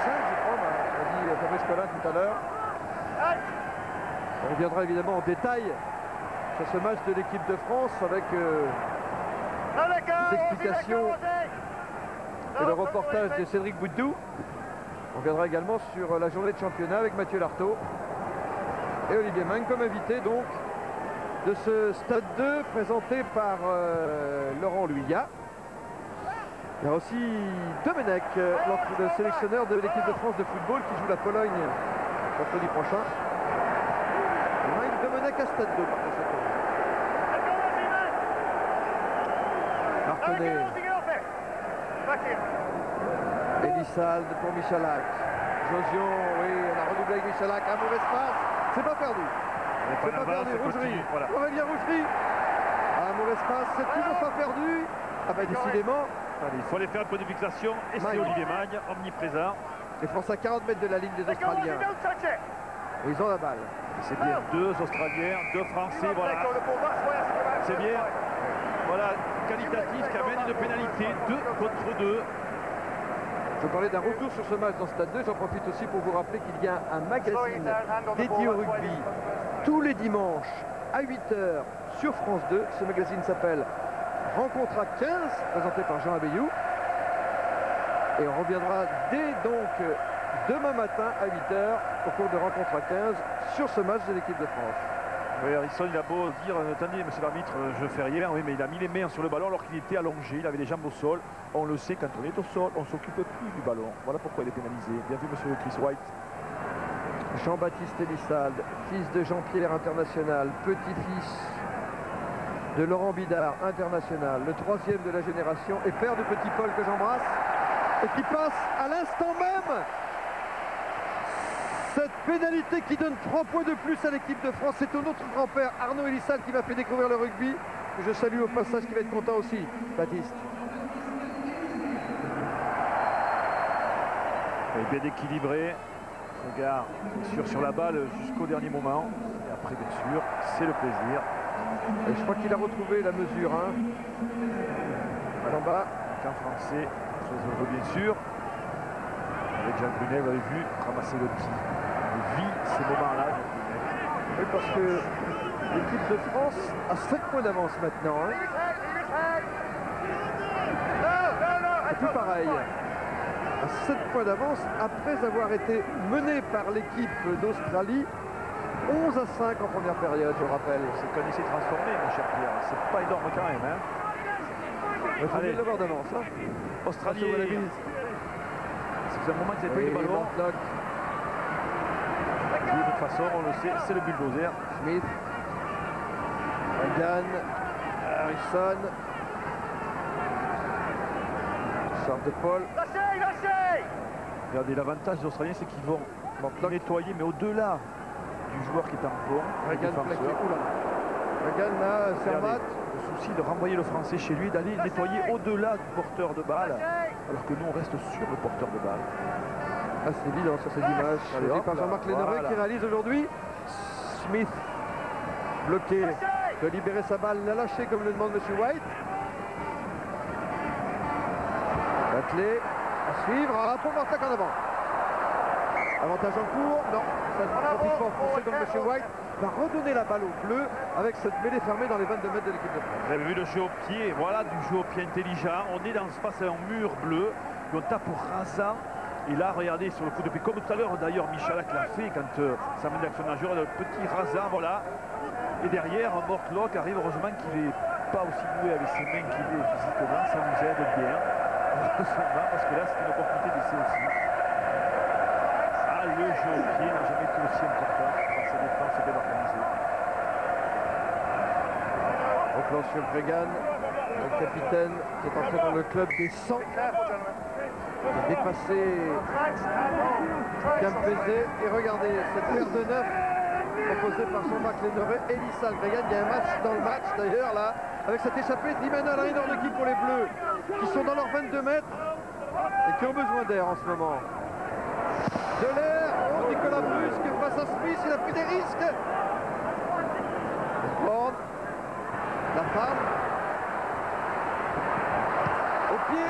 je crois, m'a dit Fabrice Collin tout à l'heure. On reviendra évidemment en détail sur ce match de l'équipe de France avec des explications et le reportage de Cédric Boudou. On reviendra également sur la journée de championnat avec Mathieu Lartaud et Olivier Magne comme invité donc de ce Stade 2 présenté par Laurent Luyat. Il y a aussi Domenech, le sélectionneur de l'équipe de France de football qui joue la Pologne mercredi prochain. Domenech à Stade 2 par conséquent. Marconnet. Elissalde pour Michalak. Josion, oui, on a redoublé avec Michalak. Un mauvais passe. C'est pas perdu. C'est pas perdu. Rougerie. Voilà. Aurélien Rougerie. Un mauvais passe. C'est toujours pas perdu. Ah bah décidément. Allez, il faut aller faire un point de fixation. Et c'est Olivier Magne, omniprésent. Les Français à 40 mètres de la ligne des Australiens. Ils ont la balle. C'est bien. 2 Australiens, 2 Français. Voilà. C'est bien. Voilà, qualitatif qui amène une pénalité 2 contre 2. Je parlais d'un retour sur ce match dans Stade 2. J'en profite aussi pour vous rappeler qu'il y a un magazine dédié au rugby tous les dimanches à 8h sur France 2. Ce magazine s'appelle Rencontre à 15, présenté par Jean Abeyou. Et on reviendra dès donc demain matin à 8h au cours de Rencontre à 15 sur ce match de l'équipe de France. Oui, Harrison, il a beau dire, attendez, monsieur l'arbitre, je fais rien, oui, mais il a mis les mains sur le ballon alors qu'il était allongé, il avait les jambes au sol. On le sait, quand on est au sol, on ne s'occupe plus du ballon. Voilà pourquoi il est pénalisé. Bien vu, monsieur Chris White. Jean-Baptiste Elissalde, fils de Jean-Pierre international, petit-fils de Laurent Bidard international, le troisième de la génération et père de petit Paul que j'embrasse et qui passe à l'instant même cette pénalité qui donne 3 points de plus à l'équipe de France. C'est ton autre grand-père Arnaud Elissalde qui m'a fait découvrir le rugby. Je salue au passage qui va être content aussi, Baptiste. Et bien équilibré. Regard bien sûr sur la balle jusqu'au dernier moment. Et après bien sûr, c'est le plaisir. Et je crois qu'il a retrouvé la mesure. Hein. En bas. Camp français, très heureux bien sûr. Avec Jean Brunet, vous avez vu, ramasser le petit. Il vit ces moments-là, Jean Brunet. Oui, parce que l'équipe de France a 7 points d'avance maintenant. Hein. C'est tout pareil. À 7 points d'avance après avoir été mené par l'équipe d'Australie 11 à 5 en première période, je rappelle. C'est qu'on s'est transformé, mon cher Pierre. C'est pas énorme quand même. Hein. Il faut bien l'avoir d'avance. Hein. Australie. Ça faisait un moment qu'ils n'avaient pas eu le ballon. De toute façon, on le sait, c'est le bulldozer. Smith, Reagan, Harrison, Charles de Paul. Regardez, l'avantage des Australiens, c'est qu'ils vont nettoyer, mais au-delà du joueur qui est en bon, Reagan plaqué. Reagan là, Servat. Le souci de renvoyer le français chez lui, d'aller nettoyer au-delà du porteur de balle, alors que nous on reste sur le porteur de balle. Ah, c'est évident sur cette image. Choisi par Jean-Marc Lénoré qui réalise aujourd'hui. Smith bloqué, de libérer sa balle, l'a lâché comme le demande M. White. Batelé à suivre, un rapport d'attaque en avant. Avantage en cours, non, ça ne profite pas en français comme M. White va redonner la balle au bleu avec cette mêlée fermée dans les 22 mètres de l'équipe de France. Vous avez vu le jeu au pied, voilà du jeu au pied intelligent. On est face à un mur bleu, on tape au rasant. Et là, regardez, sur le coup de pied, comme tout à l'heure d'ailleurs, Michalak l'a fait quand ça mène d'action nageur, le petit rasant, voilà. Et derrière, Mortlock arrive, heureusement qu'il n'est pas aussi doué avec ses mains qu'il est physiquement, ça nous aide bien. Heureusement, parce que là, c'est une opportunité d'essai aussi. Ah, le jeu au pied n'a jamais été aussi important dans sa défense bien organisée. Replan sur Bregan, le capitaine qui est entré dans le club des 100. Il a dépassé Campese. Et regardez, cette paire de 9 proposée par Jean-Marc Lénoré, Elissalde Bregan. Il y a un match dans le match d'ailleurs là, avec cette échappée d'Emmanuel Reynor qui pour les Bleus, qui sont dans leurs 22 mètres et qui ont besoin d'air en ce moment. De l'air, oh, Nicolas Brusque face à Smith, il a pris des risques. Born, la femme. Au pied,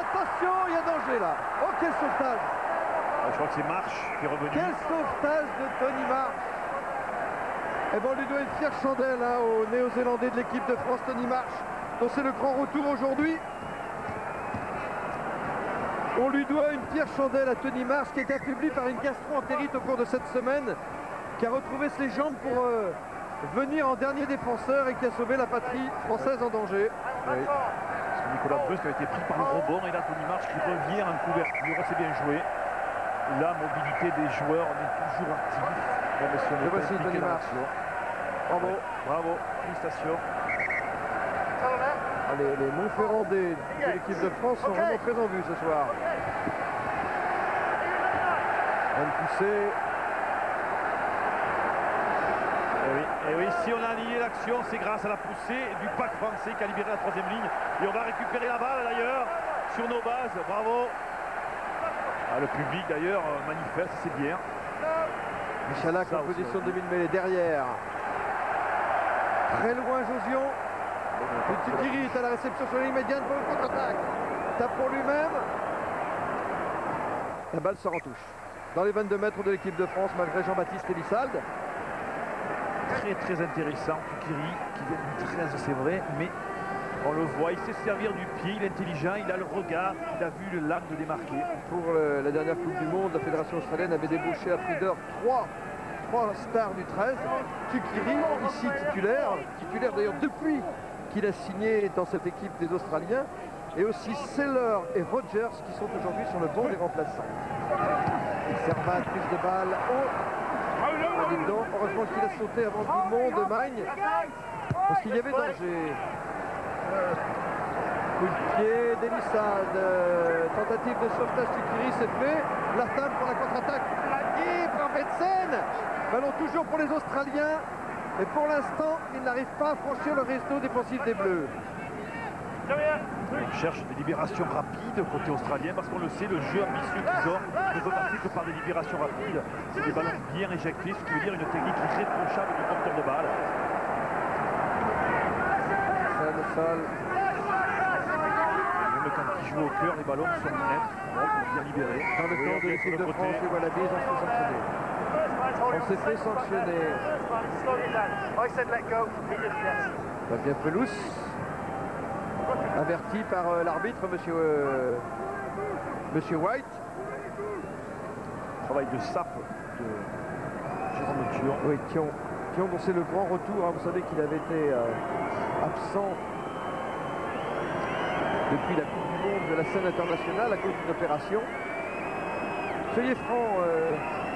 attention, il y a danger là. Oh, quel sauvetage. Je crois que c'est Marsh qui est revenu. Quel sauvetage de Tony Marsh. Et bon, on lui doit une fière chandelle hein, au néo-zélandais de l'équipe de France, Tony Marsh, dont c'est le grand retour aujourd'hui. On lui doit une fière chandelle à Tony Marsh qui est affaibli par une gastro-entérite au cours de cette semaine, qui a retrouvé ses jambes pour venir en dernier défenseur et qui a sauvé la patrie française en danger. Oui. Nicolas Brusque a été pris par le rebond et là Tony Marsh qui revient en couverture, c'est bien joué. La mobilité des joueurs, on est toujours actif. Et voici Tony Marsh. Bravo, bravo, félicitations. Allez, les Montferrandais de l'équipe de France sont vraiment très en vue ce soir. Bonne poussée. Et oui, si on a aligné l'action, c'est grâce à la poussée du pack français qui a libéré la troisième ligne. Et on va récupérer la balle d'ailleurs sur nos bases. Bravo. Ah, le public d'ailleurs manifeste, c'est bien. Michalak en position de demi-mêlée derrière. Très loin Josion. Petit est à la réception sur la ligne médiane pour le contre-attaque. Tape pour lui-même. La balle sort en touche. Dans les 22 mètres de l'équipe de France malgré Jean-Baptiste Elissalde. Très intéressant, Tukiri qui vient du 13, c'est vrai, mais on le voit, il sait se servir du pied, il est intelligent, il a le regard, il a vu l'angle de démarquer. Pour la dernière Coupe du Monde, la Fédération australienne avait débauché à prix d'heure 3 trois stars du 13. Tuqiri, ici titulaire d'ailleurs depuis qu'il a signé dans cette équipe des Australiens. Et aussi Seller et Rogers qui sont aujourd'hui sur le banc des remplaçants. Servat, prise de balle. Heureusement qu'il a sauté avant tout le monde, Magne, parce qu'il y avait danger. Coup de pied d'Elissade. Tentative de sauvetage Tuqiri, c'est fait. Latham pour la contre-attaque. Plaqué par Betsen. Ballon toujours pour les Australiens. Et pour l'instant, ils n'arrivent pas à franchir le réseau défensif des Bleus. On cherche des libérations rapides côté australien parce qu'on le sait, le jeu ambitieux qu'ils ont ne peut passer que par des libérations rapides. C'est des ballons bien éjectés, ce qui veut dire une technique irréprochable du porteur de balle. Le sol. Même quand ils jouent au cœur, les ballons sont nets, bien libérés. Dans le camp de l'équipe de France, les Wallabies ont fait sanctionner. On s'est fait sanctionner. Fabien Pelous, averti par l'arbitre, monsieur White. Travail de sape de Jérôme Thion. Oui, Thion dont c'est le grand retour. Hein. Vous savez qu'il avait été absent depuis la Coupe du Monde de la scène internationale à cause d'une opération. Soyez franc,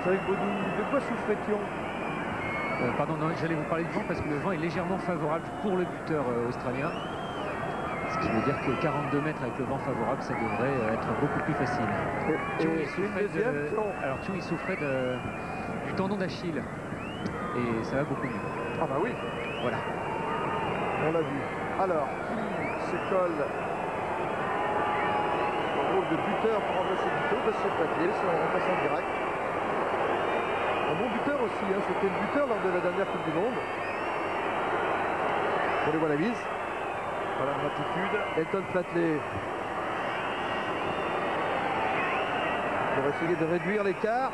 Cédric Baudou, de quoi souffrait Thion? Pardon, non, j'allais vous parler du vent parce que le vent est légèrement favorable pour le buteur australien. Ce qui veut dire que 42 mètres avec le vent favorable, ça devrait être beaucoup plus facile. Thion, il souffrait du tendon d'Achille. Et ça va beaucoup mieux. Ah bah oui. Voilà. On l'a vu. Alors, qui se colle au rôle de buteur pour remplacer Vito de ce papier, c'est un remplaçant direct. Un bon buteur aussi, hein. C'était le buteur lors de la dernière Coupe du Monde. Pour les Wallabies. Voilà l'attitude. Elton Flatley. Pour essayer de réduire l'écart.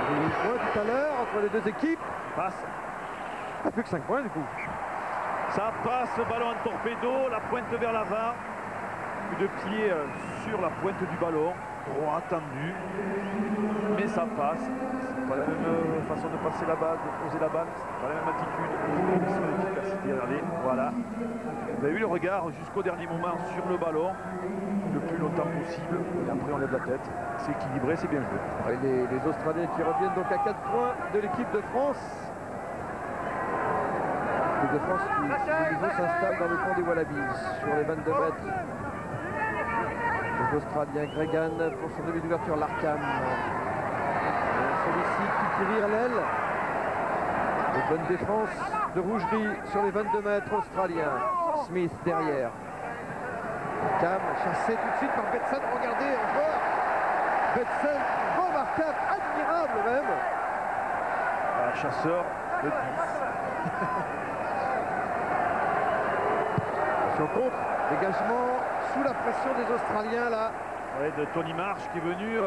Il y a eu un point tout à l'heure entre les deux équipes. Passe. Pas plus que 5 points du coup. Ça passe, ballon en torpedo, la pointe vers l'avant. Coup de pied sur la pointe du ballon. Droit tendu. Mais ça passe. C'est pas la même façon de passer la balle, de poser la balle. C'est pas la même attitude. Efficacité, regardez. Voilà. Vous avez eu le regard jusqu'au dernier moment sur le ballon. Le plus longtemps possible. Et après on lève la tête. C'est équilibré, c'est bien joué. Les Australiens qui reviennent donc à 4 points de l'équipe de France. L'équipe de France qui de nouveau s'installe dans le camp des Wallabies sur les 22 mètres. Les Australiens, Gregan pour son demi d'ouverture, Larkham. Sollicite Tuqiri à l'aile. Une bonne défense de Rougerie sur les 22 mètres australiens. Smith derrière. Cam chassé tout de suite par Betsen. Regardez encore. Betsen remarquable, admirable même. Chasseur de 10. Attention contre. Dégagement sous la pression des Australiens là. Ouais, de Tony Marsh qui est venu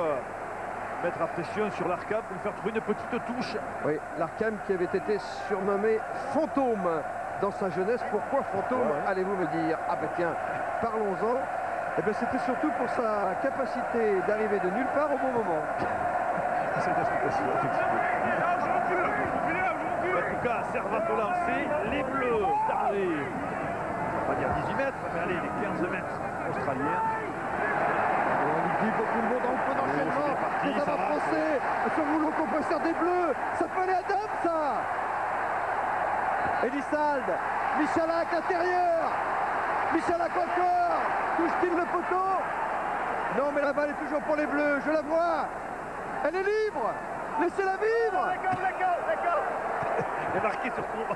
mettre la pression sur l'Arkham pour lui faire trouver une petite touche. Oui, l'Arkham qui avait été surnommé Fantôme dans sa jeunesse. Pourquoi Fantôme, allez-vous me dire? Ah ben tiens, parlons-en. Eh bien c'était surtout pour sa capacité d'arriver de nulle part au bon moment. C'est l'explication, effectivement. En tout cas, Servat au lancer, les Bleus d'arrêt. On va dire 18 mètres, mais allez, les 15 mètres australiens. On dit beaucoup de monde en point d'enchaînement. Les avants français, ce rouleau compresseur des Bleus, ça peut aller à Dame ça. Elissade, Michalak intérieur. Michalak encore. Touche-t-il le poteau? Non, mais la balle est toujours pour les Bleus, je la vois. Elle est libre. Laissez-la vivre. Et marqué surtout.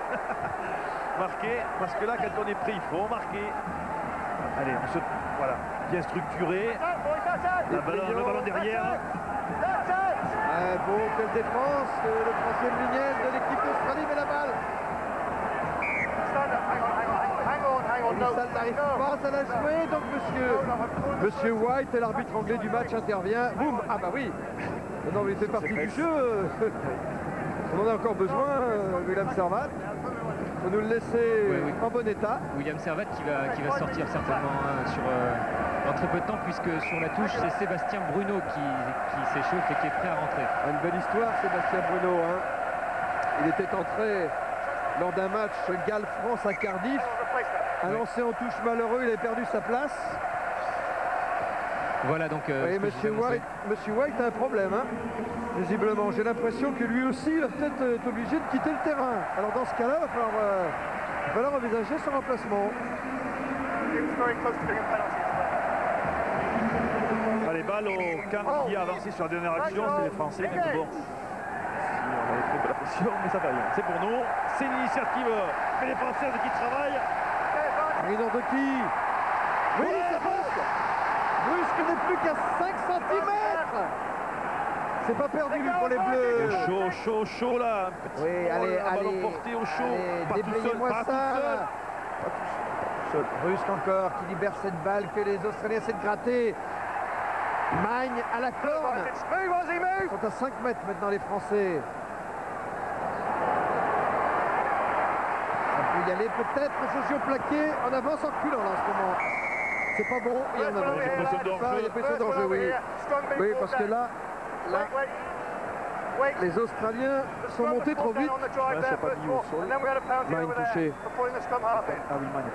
Marqué, parce que là, quand on est pris, il faut marquer. Allez, voilà, bien structuré. Le ballon derrière. Bon, quelle défense, le troisième lignel de l'équipe d'Australie, mais la balle. Elissade n'arrive pas à la jouer, donc monsieur White, l'arbitre anglais du match, intervient. Boum. Ah bah oui. Non, mais il fait partie du jeu. On en a encore besoin, William Servat. Il faut nous le laisser en bon état. William Servat qui va sortir certainement dans très peu de temps, puisque sur la touche, c'est Sébastien Bruno qui s'échauffe et qui est prêt à rentrer. Une belle histoire, Sébastien Bruno. Hein. Il était entré lors d'un match Galles-France à Cardiff. Un lancé en touche malheureux, il a perdu sa place. Voilà donc. Monsieur White a un problème, hein, visiblement. J'ai l'impression que lui aussi, il va peut-être être obligé de quitter le terrain. Alors dans ce cas-là, il va falloir envisager son remplacement. Allez, balle au camp qui a avancé sur la dernière action, c'est les Français. Mais bon, on avait fait de la pression, mais ça va rien. C'est pour nous. C'est une initiative que les Françaises qui travaillent. Ridor de qui? Oui, c'est Brusque. Brusque n'est plus qu'à 5 cm. C'est pas perdu lui pour les Bleus. Chaud là. Oui, allez, ballon porté au chaud. Déblayez-moi ça. Brusque encore qui libère cette balle que les Australiens essaient de gratter. Magne à la corde. Ils sont à 5 mètres maintenant les Français. Ça peut y aller peut-être. Josio plaqué en avance en reculant là en ce moment. C'est pas bon. Il y en a il y a pression d'enjeu, oui. Oui, parce que là, les Australiens sont montés trop vite. C'est pas mis au sol. Magne touché. Ah oui, Magne.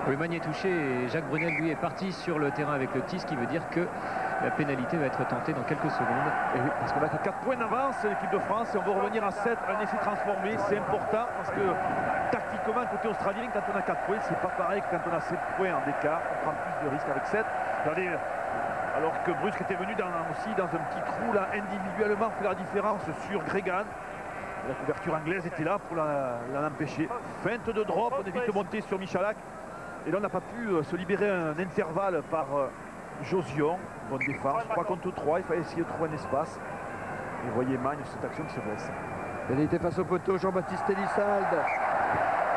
Oui, Magne est touché et Jacques Brunel, lui, est parti sur le terrain avec le petit, ce qui veut dire que la pénalité va être tentée dans quelques secondes. Et oui, parce qu'on a 4 points d'avance, l'équipe de France, et on va revenir à 7, un essai transformé. C'est important parce que tactiquement, côté australien, quand on a 4 points, c'est pas pareil que quand on a 7 points en écart. On prend plus de risques avec 7. Regardez, alors que Brusque était venu aussi dans un petit trou, là, individuellement, fait la différence sur Gregan. La couverture anglaise était là pour l'en empêcher. Feinte de drop, on évite de monter sur Michalak. Et là, on n'a pas pu se libérer un intervalle par Josion. Bonne défense, 3 contre 3, il fallait essayer de trouver un espace. Et vous voyez Magne, cette action qui se blesse. Pénalité face au poteau, Jean-Baptiste Elissalde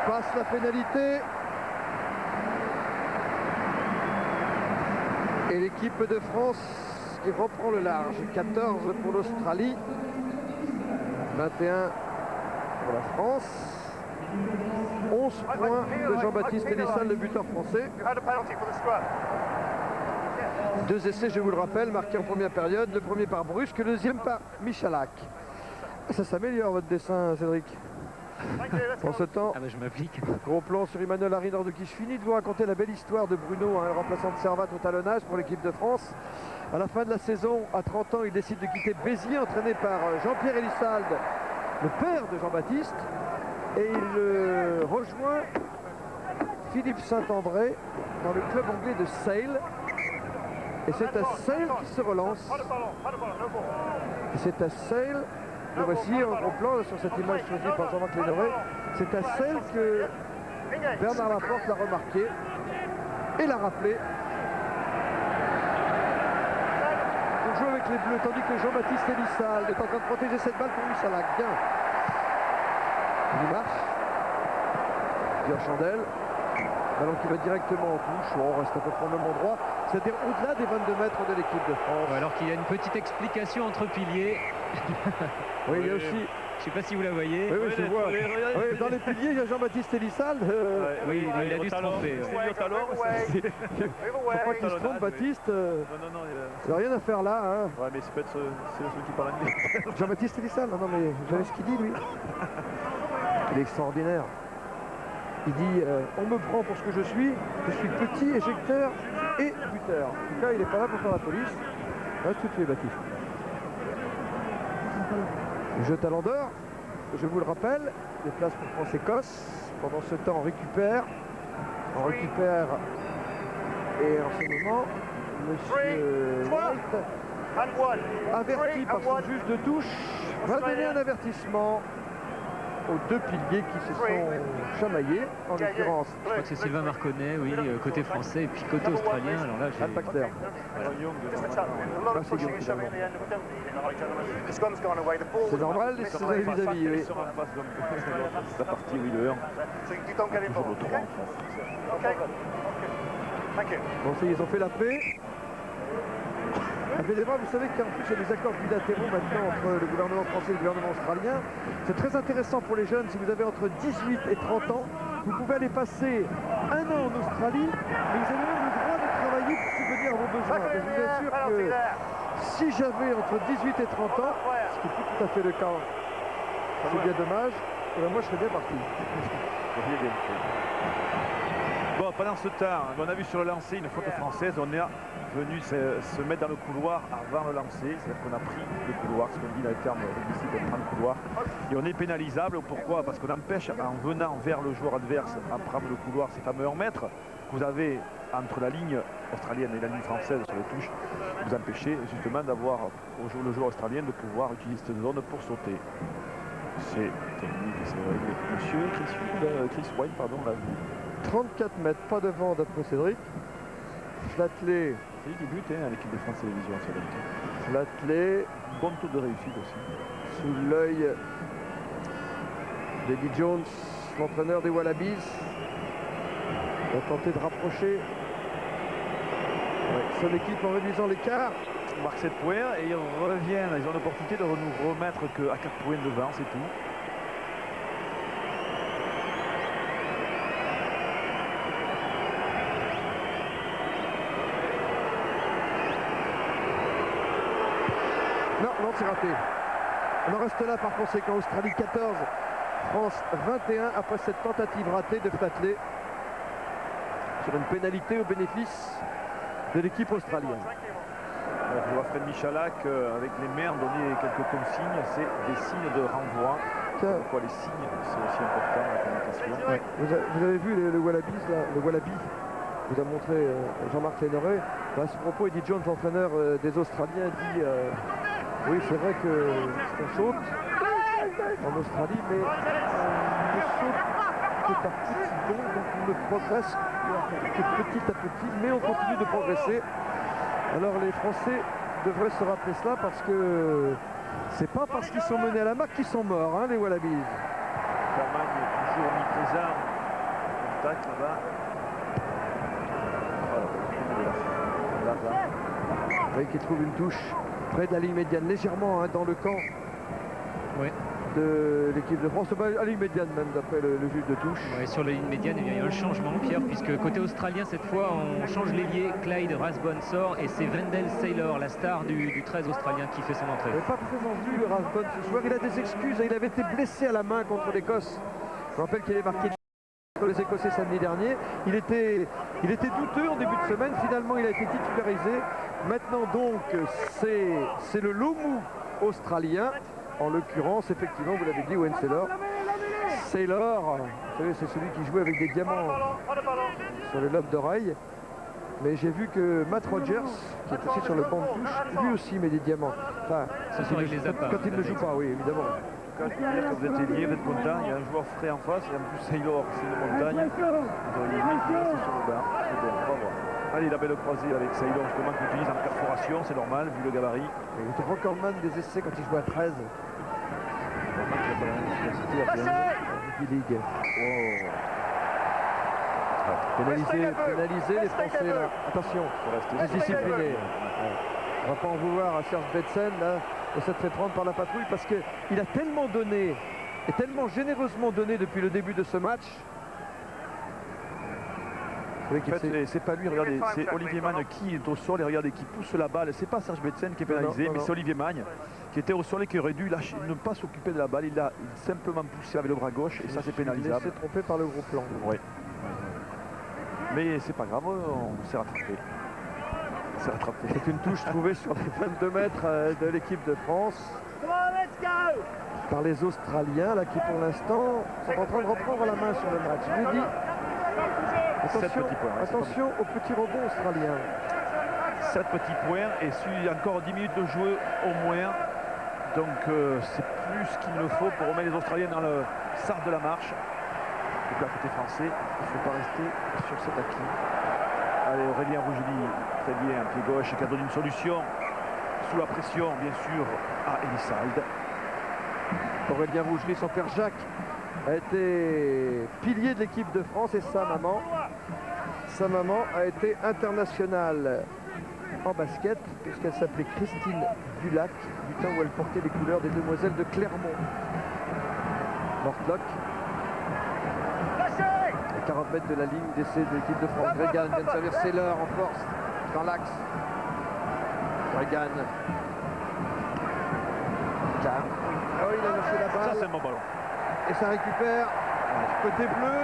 passe la pénalité. Et l'équipe de France qui reprend le large. 14 pour l'Australie, 21 pour la France. 11 points de Jean-Baptiste Elissalde, le buteur français. 2 essais, je vous le rappelle, marqués en première période. Le premier par Brusque, le deuxième par Michalak. Ça s'améliore votre dessin, Cédric. Pour ce temps, je m'applique. Gros plan sur Emmanuel Haridor de qui je finis de vous raconter la belle histoire de Bruno, le remplaçant de Servat au talonnage pour l'équipe de France. À la fin de la saison, à 30 ans, il décide de quitter Béziers, entraîné par Jean-Pierre Elissalde, le père de Jean-Baptiste. Et il rejoint Philippe Saint-André dans le club anglais de Sale. Et c'est à Sale qu'il se relance. Et c'est à Sale, le voici en gros plan sur cette image choisie par Jean-Marc Lénoré. C'est à Sale que Bernard Laporte l'a remarqué et l'a rappelé. On joue avec les Bleus, tandis que Jean-Baptiste Elissalde est en train de protéger cette balle pour Michalak. Bien. Il marche. Pierre Chandel. Ballon qui va directement en touche. On reste à peu près au même endroit. C'est-à-dire au-delà des 22 mètres de l'équipe de France. Alors qu'il y a une petite explication entre piliers. Oui, il y a aussi... Je ne sais pas si vous la voyez. Oui, je vois. Oui, dans les piliers, il y a Jean-Baptiste Elissalde. Oui, il a dû se tromper. Faut pas qu'il se trompe, Baptiste. Il n'y a rien à faire là. Hein. Ouais, mais c'est peut-être celui qui parle anglais. Jean-Baptiste Elissalde, non mais vous savez ce qu'il dit, lui. Il est extraordinaire. Il dit, on me prend pour ce que je suis petit, éjecteur et buteur. En tout cas, il n'est pas là pour faire la police. Reste tout de suite, Baptiste. Jeu talent d'or, je vous le rappelle, les places pour France-Écosse. Pendant ce temps, on récupère. Et en ce moment, Monsieur White, averti par son juge de touche, va donner un avertissement aux 2 piliers qui se sont chamaillés, en l'occurrence. Je crois que c'est Sylvain Marconnet, oui, côté français, et puis côté australien. Alors là, j'ai... Baxter. C'est normal, c'est vis-à-vis. Oui. C'est parti, oui, le 1. Toujours le 3 en France. Bon, ça, ils ont fait la paix. Béléma, vous savez qu'en plus il y a des accords bilatéraux maintenant entre le gouvernement français et le gouvernement australien. C'est très intéressant pour les jeunes. Si vous avez entre 18 et 30 ans, vous pouvez aller passer un an en Australie, mais vous avez même le droit de travailler pour subvenir à vos besoins. Et je vous assure que si j'avais entre 18 et 30 ans, ce qui est plus tout à fait le cas, c'est bien dommage, et ben moi je serais bien parti. Bon, pendant ce temps, on a vu sur le lancer une faute française. On est venu se mettre dans le couloir avant le lancer. C'est-à-dire qu'on a pris le couloir, ce qu'on dit dans les termes ici, de prendre le couloir. Et on est pénalisable. Pourquoi? Parce qu'on empêche, en venant vers le joueur adverse, à prendre le couloir, ces fameux 1 mètre que vous avez entre la ligne australienne et la ligne française sur les touches, vous empêchez justement d'avoir le joueur australien de pouvoir utiliser cette zone pour sauter. C'est technique, c'est réglé. Monsieur Chris White, pardon, l'a vu. 34 mètres, pas devant d'après Cédric. Flatley. C'est lui qui bute à l'équipe de France Télévisions sur l'équipe. Flatley. Bon taux de réussite aussi. Sous l'œil d'Eddie Jones, l'entraîneur des Wallabies. On va tenter de rapprocher son équipe en réduisant l'écart. On marque 7 points et ils reviennent. Ils ont l'opportunité de nous remettre qu'à 4 points devant, c'est tout. Non, c'est raté. On en reste là par conséquent. Australie 14, France 21 après cette tentative ratée de Flatley sur une pénalité au bénéfice de l'équipe australienne. Je vois Fred Michalak avec les mains donner quelques consignes. C'est des signes de renvoi. Pourquoi les signes, c'est aussi important dans la communication. Ouais. Vous avez vu le Wallabies, là, le Wallaby vous a montré Jean-Marc Lénoré. À ce propos, Eddie Jones, l'entraîneur des Australiens, dit oui, c'est vrai qu'on saute en Australie, mais on ne saute que par petits bonds, donc on ne progresse que petit à petit, mais on continue de progresser. Alors les Français devraient se rappeler cela parce que c'est pas parce qu'ils sont menés à la marque qu'ils sont morts, hein, les Wallabies. L'Allemagne est toujours omniprésent. Contact là-bas. Voilà. Qui trouve une touche près de la ligne médiane, légèrement dans le camp de l'équipe de France, à la ligne médiane même d'après le juge de touche. Ouais, sur la ligne médiane, il y a un changement, Pierre, puisque côté australien, cette fois, on change l'ailier. Clyde Rathbone sort et c'est Wendell Saylor, la star du 13 australien, qui fait son entrée. Il n'est pas très en vue, Rathbone, ce soir. Il a des excuses. Il avait été blessé à la main contre l'Écosse. Je rappelle qu'il est marqué contre les Écossais samedi dernier. Il était douteux en début de semaine. Finalement, il a été titularisé. Maintenant, donc, c'est le Lomu australien. En l'occurrence, effectivement, vous l'avez dit, Wayne Saylor. Saylor, vous savez, c'est celui qui jouait avec des diamants sur les lobes d'oreilles. Mais j'ai vu que Matt Rogers, qui est aussi sur le banc de touche, lui aussi met des diamants. Enfin, quand il ne joue pas, oui, évidemment. Quand vous êtes ailier, vous êtes content, il y a un joueur frais en face, et en plus Saylor, c'est de montagne. Vous auriez aimé qu'il reste sur le banc. C'est bon, on va voir. Allez, la belle croisée avec Saylor, justement, qu'on utilise en perforation, c'est normal, vu le gabarit. Il était recordman des essais quand il jouait à 13. League. Pénalisé les Français là. Attention, discipliné. On va pas en vouloir à Serge Betsen là, de s'être fait prendre par la patrouille parce qu'il a tellement donné et tellement généreusement donné depuis le début de ce match. En fait, c'est pas lui, regardez, c'est Olivier Magne qui est au sol et regardez, qui pousse la balle. C'est pas Serge Betsen qui est pénalisé, mais c'est Olivier Magne qui était au sol et qui aurait dû lâcher, ne pas s'occuper de la balle. Il a simplement poussé avec le bras gauche et ça c'est pénalisable. Il s'est trompé par le gros plan. Oui. Mais c'est pas grave, on s'est rattrapé. C'est une touche trouvée sur les 22 mètres de l'équipe de France par les Australiens là qui pour l'instant sont en train de reprendre la main sur le match. Je lui dis attention au petit rebond australien. 7 petits points et encore 10 minutes de jouer au moins. Donc c'est plus qu'il ne faut pour remettre les Australiens dans le sart de la marche. Donc à côté français, il ne faut pas rester sur cet acquis. Allez, Aurélien Rougely, très bien, un pied gauche qui a donné une solution sous la pression, bien sûr, à Elissalde. Aurélien Rougely, son père Jacques, a été pilier de l'équipe de France et sa maman a été internationale en basket, puisqu'elle s'appelait Christine Dulac, du temps où elle portait les couleurs des Demoiselles de Clermont. Mortlock. À 40 mètres de la ligne d'essai de l'équipe de France. Gregan vient de servir Seller en force dans l'axe. Gregan. Cam. Oh, il a lâché la balle. Ça, c'est un bon ballon. Et ça récupère. Côté bleu,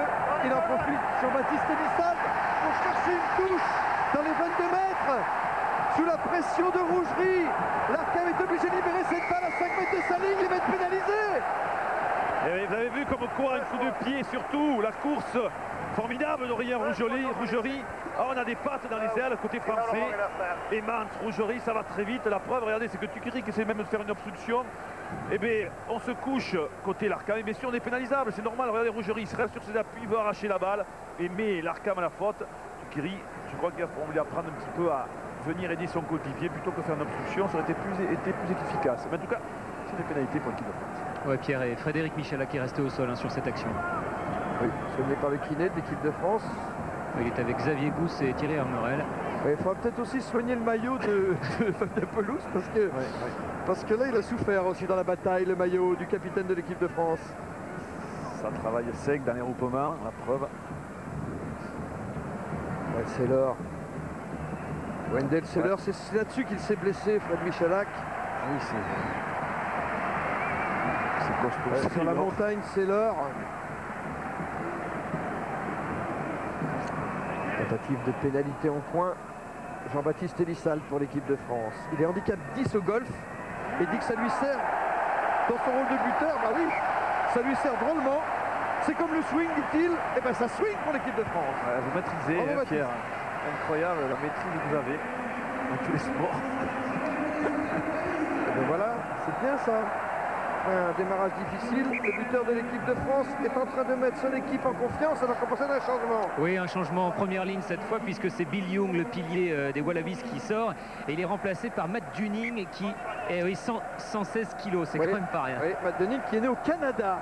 il en profite. Jean-Baptiste Elissalde pour chercher une touche dans les 22 mètres. Sous la pression de Rougerie. L'Arcam est obligé de libérer cette balle à 5 mètres de sa ligne. Il va être pénalisé. Et vous avez vu comme quoi un coup de pied, surtout la course formidable d'Aurélien Rougerie. Oh, on a des pattes dans les ailes côté français. Et Mance, Rougerie, ça va très vite. La preuve, regardez, c'est que Tucury qui essaie même de faire une obstruction. Eh bien, on se couche côté l'Arcam. Et bien sûr, on est pénalisable, c'est normal. Regardez, Rougerie, il se reste sur ses appuis, il veut arracher la balle et met l'Arcam à la faute. Tucury, je crois qu'il va lui apprendre un petit peu à venir aider son coéquipier plutôt que faire une obstruction. Ça aurait été plus efficace. Mais en tout cas, c'est une pénalité pour l'équipe de France. Ouais, Pierre, et Frédéric Michalak qui est resté au sol sur cette action. Oui, soigné par le kiné de l'équipe de France. Il est avec Xavier Gousse et Thierry Armerel. Il faudra peut-être aussi soigner le maillot de Fabien Pelouse parce que là il a souffert aussi dans la bataille, le maillot du capitaine de l'équipe de France. Ça travaille sec dans les regroupements, la preuve. Ouais, Seller. Wendell Seller, c'est là-dessus qu'il s'est blessé, Fred Michalak. Oui, c'est costaud. Sur la montagne, Seller. Tentative de pénalité en coin. Jean-Baptiste Elissalde pour l'équipe de France. Il est handicap 10 au golf et dit que ça lui sert dans son rôle de buteur. Bah oui, ça lui sert drôlement. C'est comme le swing, dit-il. Et ben ça swing pour l'équipe de France. Ouais, vous maîtrisez, hein, Pierre. Incroyable la maîtrise que vous avez dans tous les sports. Et ben voilà, c'est bien ça. Un démarrage difficile, le buteur de l'équipe de France est en train de mettre son équipe en confiance alors qu'on possède un changement. Oui, un changement en première ligne cette fois puisque c'est Bill Young, le pilier des Wallabies qui sort et il est remplacé par Matt Dunning qui est 116 kilos, c'est quand même pas rien. Oui, Matt Dunning qui est né au Canada.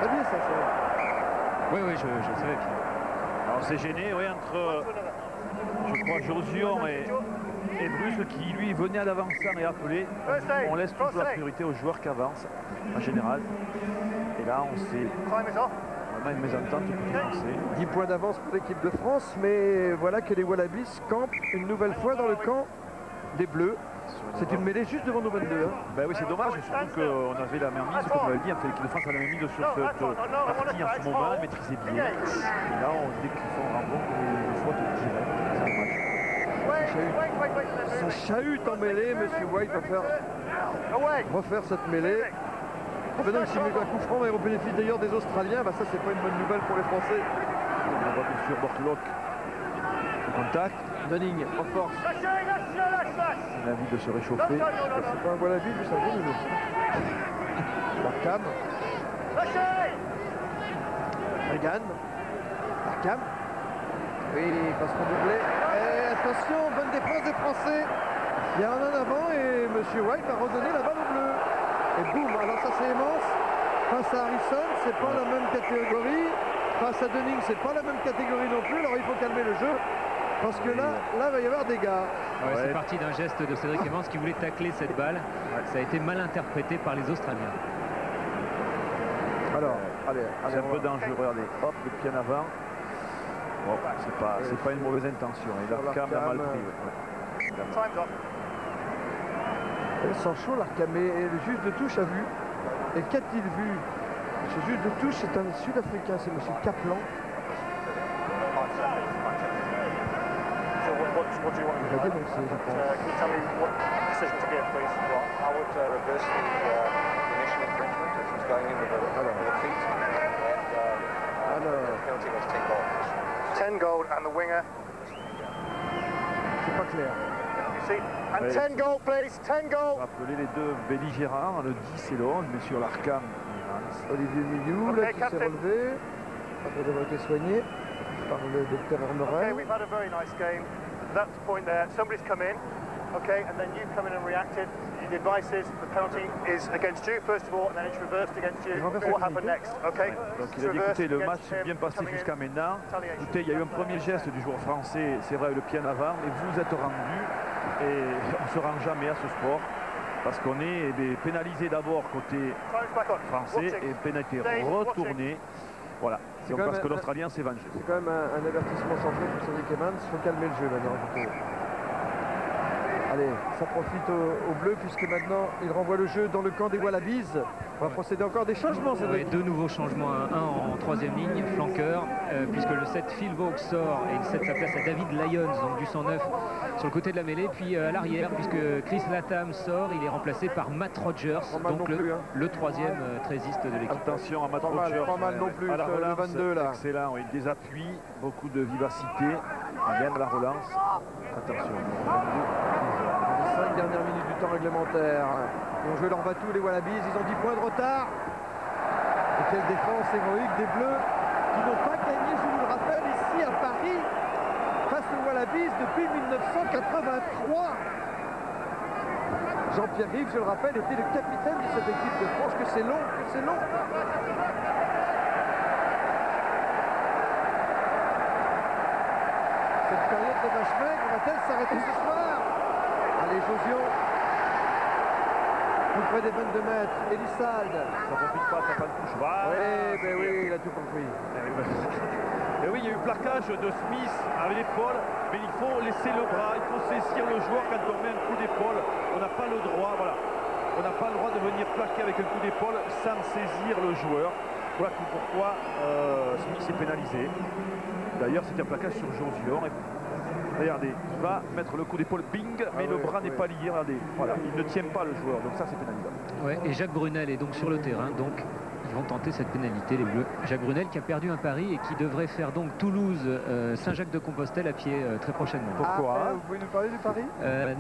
Très bien ça, Oui, je savais. Alors c'est gêné, oui, entre je crois Josion et Bruce qui lui venait d'avancer et appelé. On laisse toujours la priorité aux joueurs qui avancent en général. Et là on s'est vraiment une mésentente côté français. 10 points d'avance pour l'équipe de France, mais voilà que les Wallabies campent une nouvelle fois dans le camp des Bleus. C'est une mêlée juste devant nos 22. Hein. Ben oui, c'est dommage, surtout qu'on avait la main mise, comme on l'a dit, en fait, l'équipe de France a la main mise sur cette partie en ce moment, elle maîtrisait bien. Et là, dès qu'ils font un rebond, une faute directe. Ça chahute en mêlée, monsieur White va refaire cette mêlée. Donc s'il met un coup franc, on bénéficie d'ailleurs des Australiens, bah, ça c'est pas une bonne nouvelle pour les Français. On voit bien sûr Bortlock au contact. Dunning en force. Il a envie de se réchauffer. C'est pas un Wallaby, mais c'est un bon nouveau. Barkham. Regan. Barkham. Oui, il passe son doublé. Et attention, bonne défense des Français. Il y a un en avant et monsieur White va redonner la balle au bleu. Et boum, alors ça c'est immense. Face à Harrison, c'est pas la même catégorie. Face à Dunning, c'est pas la même catégorie non plus. Alors il faut calmer le jeu. Parce que là, il va y avoir des gars. Ouais, c'est parti d'un geste de Cédric Evans qui voulait tacler cette balle. Ça a été mal interprété par les Australiens. Alors, allez, c'est un peu dangereux. Regardez, hop, le pied en avant. Bon, c'est pas une mauvaise intention. Il a quand même mal pris. Elle sent chaud, l'Arcam. Et le juge de touche a vu. Et qu'a-t-il vu? Ce juge de touche, c'est un Sud-Africain, c'est M. Kaplan. What do you want? Can you tell me what decision to give, please? I would reverse the initial infringement, which was going in with the feet, and the penalty was 10 gold. 10 gold, and the winger. C'est pas clair. You see? And 10 gold, please. 10 gold. Rappeler les deux belligérants, le 10 et le 11, mais sur l'Arcam. Olivier Millou, là, qui s'est relevé. Après d'avoir été soigné par le docteur Armerel. Okay, we've had a very nice game. That's the point there. Somebody's come in, okay, and then you've come in and reacted. The advice is the penalty is against you first of all, and then it's reversed against you. What happened next? Okay. Donc il a dit écoutez, le match s'est bien passé jusqu'à maintenant. Écoutez, il y a eu un premier geste du joueur français, c'est vrai, le pied en avant, mais vous êtes rendu et on ne se rend jamais à ce sport. Parce qu'on est pénalisé d'abord côté français et pénalité retournée. Voilà, donc parce que l'Australien s'est vengé. C'est quand même un avertissement sans faute pour Cédric Evans. Il faut calmer le jeu maintenant. Allez, ça profite aux Bleus puisque maintenant il renvoie le jeu dans le camp des Wallabies. On va procéder encore des changements. Oui, deux nouveaux changements, un en troisième ligne, flanqueur, puisque le 7 Phil Vaughn sort et il cède sa place à David Lyons, donc du 109 sur le côté de la mêlée, puis à l'arrière, puisque Chris Latham sort, il est remplacé par Matt Rogers, donc le troisième trésiste de l'équipe. Attention à Matt Rogers, pas mal non plus, à la relance, le 22 là. Excellent, oui, des appuis, beaucoup de vivacité, même la relance. Attention. Les 5 dernières minutes du temps réglementaire. Ils ont joué leur batou, les Wallabies, ils ont 10 points de retard. Et quelle défense héroïque des Bleus qui n'ont pas gagné, je vous le rappelle, ici à Paris, face aux Wallabies depuis 1983. Jean-Pierre Rives, je le rappelle, était le capitaine de cette équipe de France. Que c'est long, que c'est long. Cette période de vache maigre va-t-elle s'arrêter ce soir? Allez, Josion. Tout près des 22 mètres. Elissalde. Ça profite pas, ça pas de touche. Oui, ben oui, il a tout compris. Et oui, il y a eu plaquage de Smith avec l'épaule, mais il faut laisser le bras, il faut saisir le joueur quand on met un coup d'épaule. On n'a pas le droit, voilà. On n'a pas le droit de venir plaquer avec un coup d'épaule sans saisir le joueur. Voilà pourquoi Smith est pénalisé. D'ailleurs, c'est un plaquage sur Josion. Regardez, il va mettre le coup d'épaule, bing, mais le bras n'est pas lié, regardez. Voilà, il ne tient pas le joueur, donc ça c'est pénalisable. Ouais, et Jacques Brunel est donc sur le terrain, donc ils vont tenter cette pénalité, les Bleus. Jacques Brunel qui a perdu un pari et qui devrait faire donc Toulouse-Saint-Jacques-de-Compostelle à pied très prochainement. Pourquoi Vous pouvez nous parler du pari?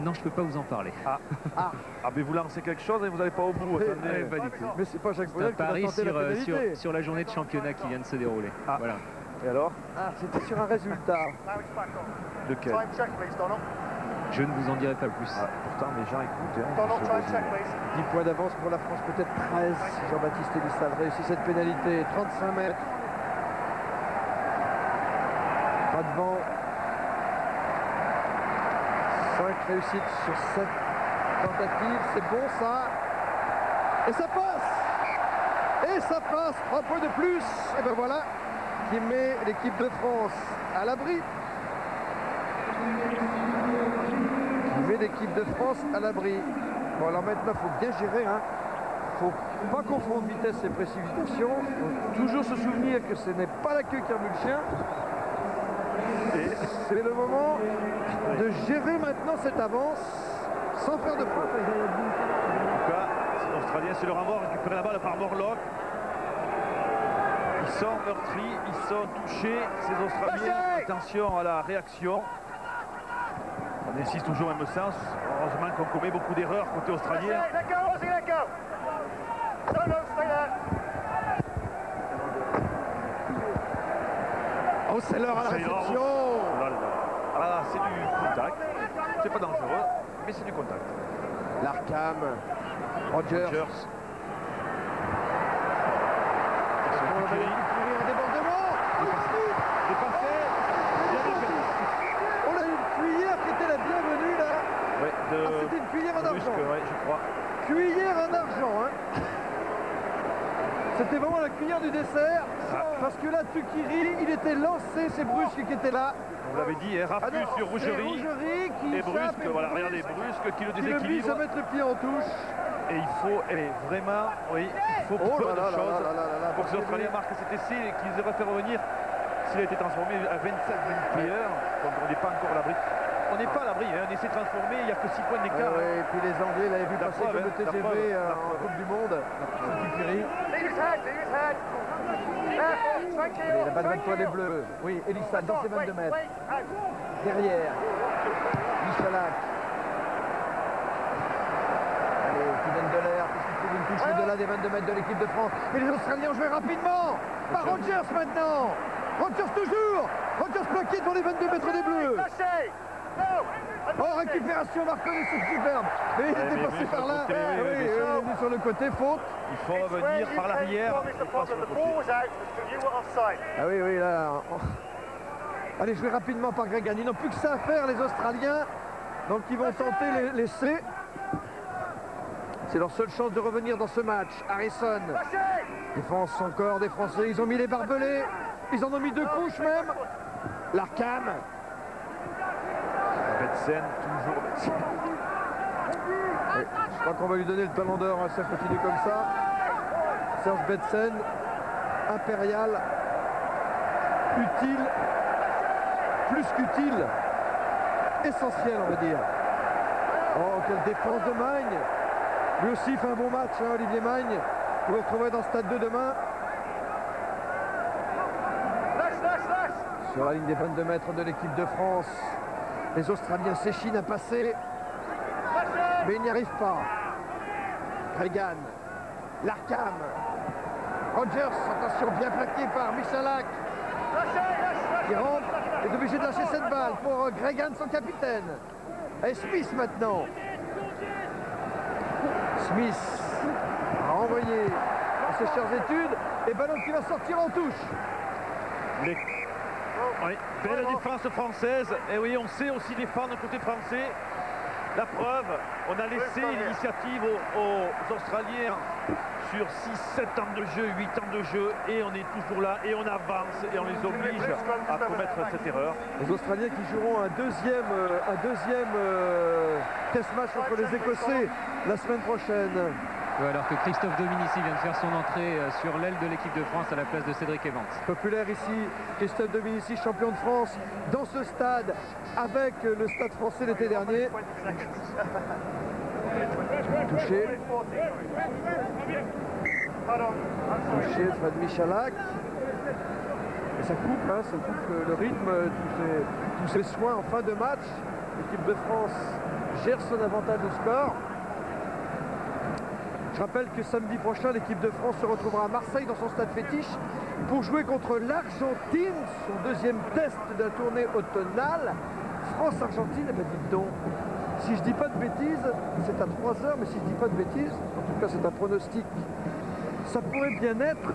Non, je ne peux pas vous en parler. Mais vous lancez quelque chose et vous n'allez pas au bout. Attendez. Pas du tout. Mais c'est pas Jacques C'est un Brunel qui va pari tenter la pénalité. sur la journée de championnat qui vient de se dérouler. Voilà. Et alors? C'était sur un résultat. Lequel? Je ne vous en dirai pas plus. Pourtant, les gens écoutent. 10 points d'avance pour la France, peut-être 13. Jean-Baptiste Elissalde réussit cette pénalité. 35 mètres. Pas de vent. 5 réussites sur 7 tentatives. C'est bon ça. Et ça passe. Et ça passe. 3 points de plus. Et ben voilà. Qui met l'équipe de France à l'abri. Qui met l'équipe de France à l'abri. Bon alors maintenant il faut bien gérer. Faut pas confondre vitesse et précipitation. Faut toujours se souvenir que ce n'est pas la queue qui remue le chien. Et c'est le moment de gérer maintenant cette avance sans faire de faute. En tout cas, l'Australien se le renvoie, récupérer la balle par Morlock. Ils sont meurtris, ils sont touchés, ces Australiens. Attention à la réaction. On insiste toujours au même sens. Heureusement qu'on commet beaucoup d'erreurs côté australien. Oh, c'est l'heure à la réception. Oh là là. Ah, c'est du contact. C'est pas dangereux, mais c'est du contact. Larkham, Rogers. Un débordement. On a une cuillère qui était la bienvenue là. Ouais, c'était une cuillère en argent. Ouais, je crois. Cuillère en argent, C'était vraiment la cuillère du dessert. Parce que là, Tukiri, il était lancé, c'est Brusque qui était là. Vous l'avez dit, Raffus sur Rougerie. Qui et Brusque, voilà, regardez, Brusque qui le déséquilibre. Qui le mettre le pied en touche. Et il faut, vraiment, oui, il faut peu de choses pour que les Australiens marquent cet essai et qu'ils auraient fait revenir s'il a été transformé à 27 21. Donc on n'est pas encore à l'abri. On n'est pas à l'abri, un essai transformé, il n'y a que 6 points d'écart. Et puis les Anglais l'avaient vu passer comme le TGV en Coupe du Monde. La balle va toi les Bleus. Oui, Elissa dans ses 22 mètres. Derrière. Michalak. Allez, qui donne de l'air, parce qu'il trouve une touche au-delà des 22 mètres de l'équipe de France. Et les Australiens ont joué rapidement. Par Rogers maintenant. Rogers toujours. Rogers bloqué devant les 22 mètres des Bleus. Oh, récupération, on a reconnu, c'est superbe. Mais il était passé par là. Oui, il est venu sur le côté, faute. Il faut revenir par l'arrière. Ah oui, oui, là. Allez, jouer rapidement par Gregan. Ils n'ont plus que ça à faire, les Australiens. Donc ils vont tenter l'essai. C'est leur seule chance de revenir dans ce match. Harrison. Défense encore des Français. Ils ont mis les barbelés. Ils en ont mis 2 couches même. Larkham. Betsen, toujours Betsen. Je crois qu'on va lui donner le talon d'or si ça continue comme ça. Serge Betsen, impérial, utile, plus qu'utile, essentiel on va dire. Oh, quelle défense de Magne. Lui aussi fait un bon match, hein, Olivier Magne. Vous le retrouverez dans Stade 2 demain. Sur la ligne des 22 mètres de l'équipe de France, les Australiens s'échinent à passer, mais ils n'y arrivent pas. Gregan, Larkham, Rogers, attention, bien plaqué par Michalak, qui rentre, est obligé de lâcher cette balle pour Gregan, son capitaine. Et Smith maintenant. Smith a renvoyé à ses chères études, et ballon qui va sortir en touche. Oui, belle défense française. Et oui, on sait aussi défendre côté français. La preuve, on a laissé l'initiative aux Australiens sur 6-7 ans de jeu, 8 ans de jeu. Et on est toujours là et on avance et on les oblige à commettre cette erreur. Les Australiens qui joueront un deuxième test match contre les Écossais la semaine prochaine. Ouais, alors que Christophe Dominici vient de faire son entrée sur l'aile de l'équipe de France à la place de Cédric Evans. Populaire ici, Christophe Dominici, champion de France, dans ce stade, avec le stade français l'été dernier. Touché. Touché, Fred Michalak. Et ça coupe, hein, ça coupe le rythme, tous ces soins en fin de match. L'équipe de France gère son avantage au score. Je rappelle que samedi prochain, l'équipe de France se retrouvera à Marseille dans son stade fétiche pour jouer contre l'Argentine, son deuxième test de la tournée automnale. France-Argentine, eh ben dites donc, si je dis pas de bêtises, c'est à 3h, mais si je dis pas de bêtises, en tout cas c'est un pronostic, ça pourrait bien être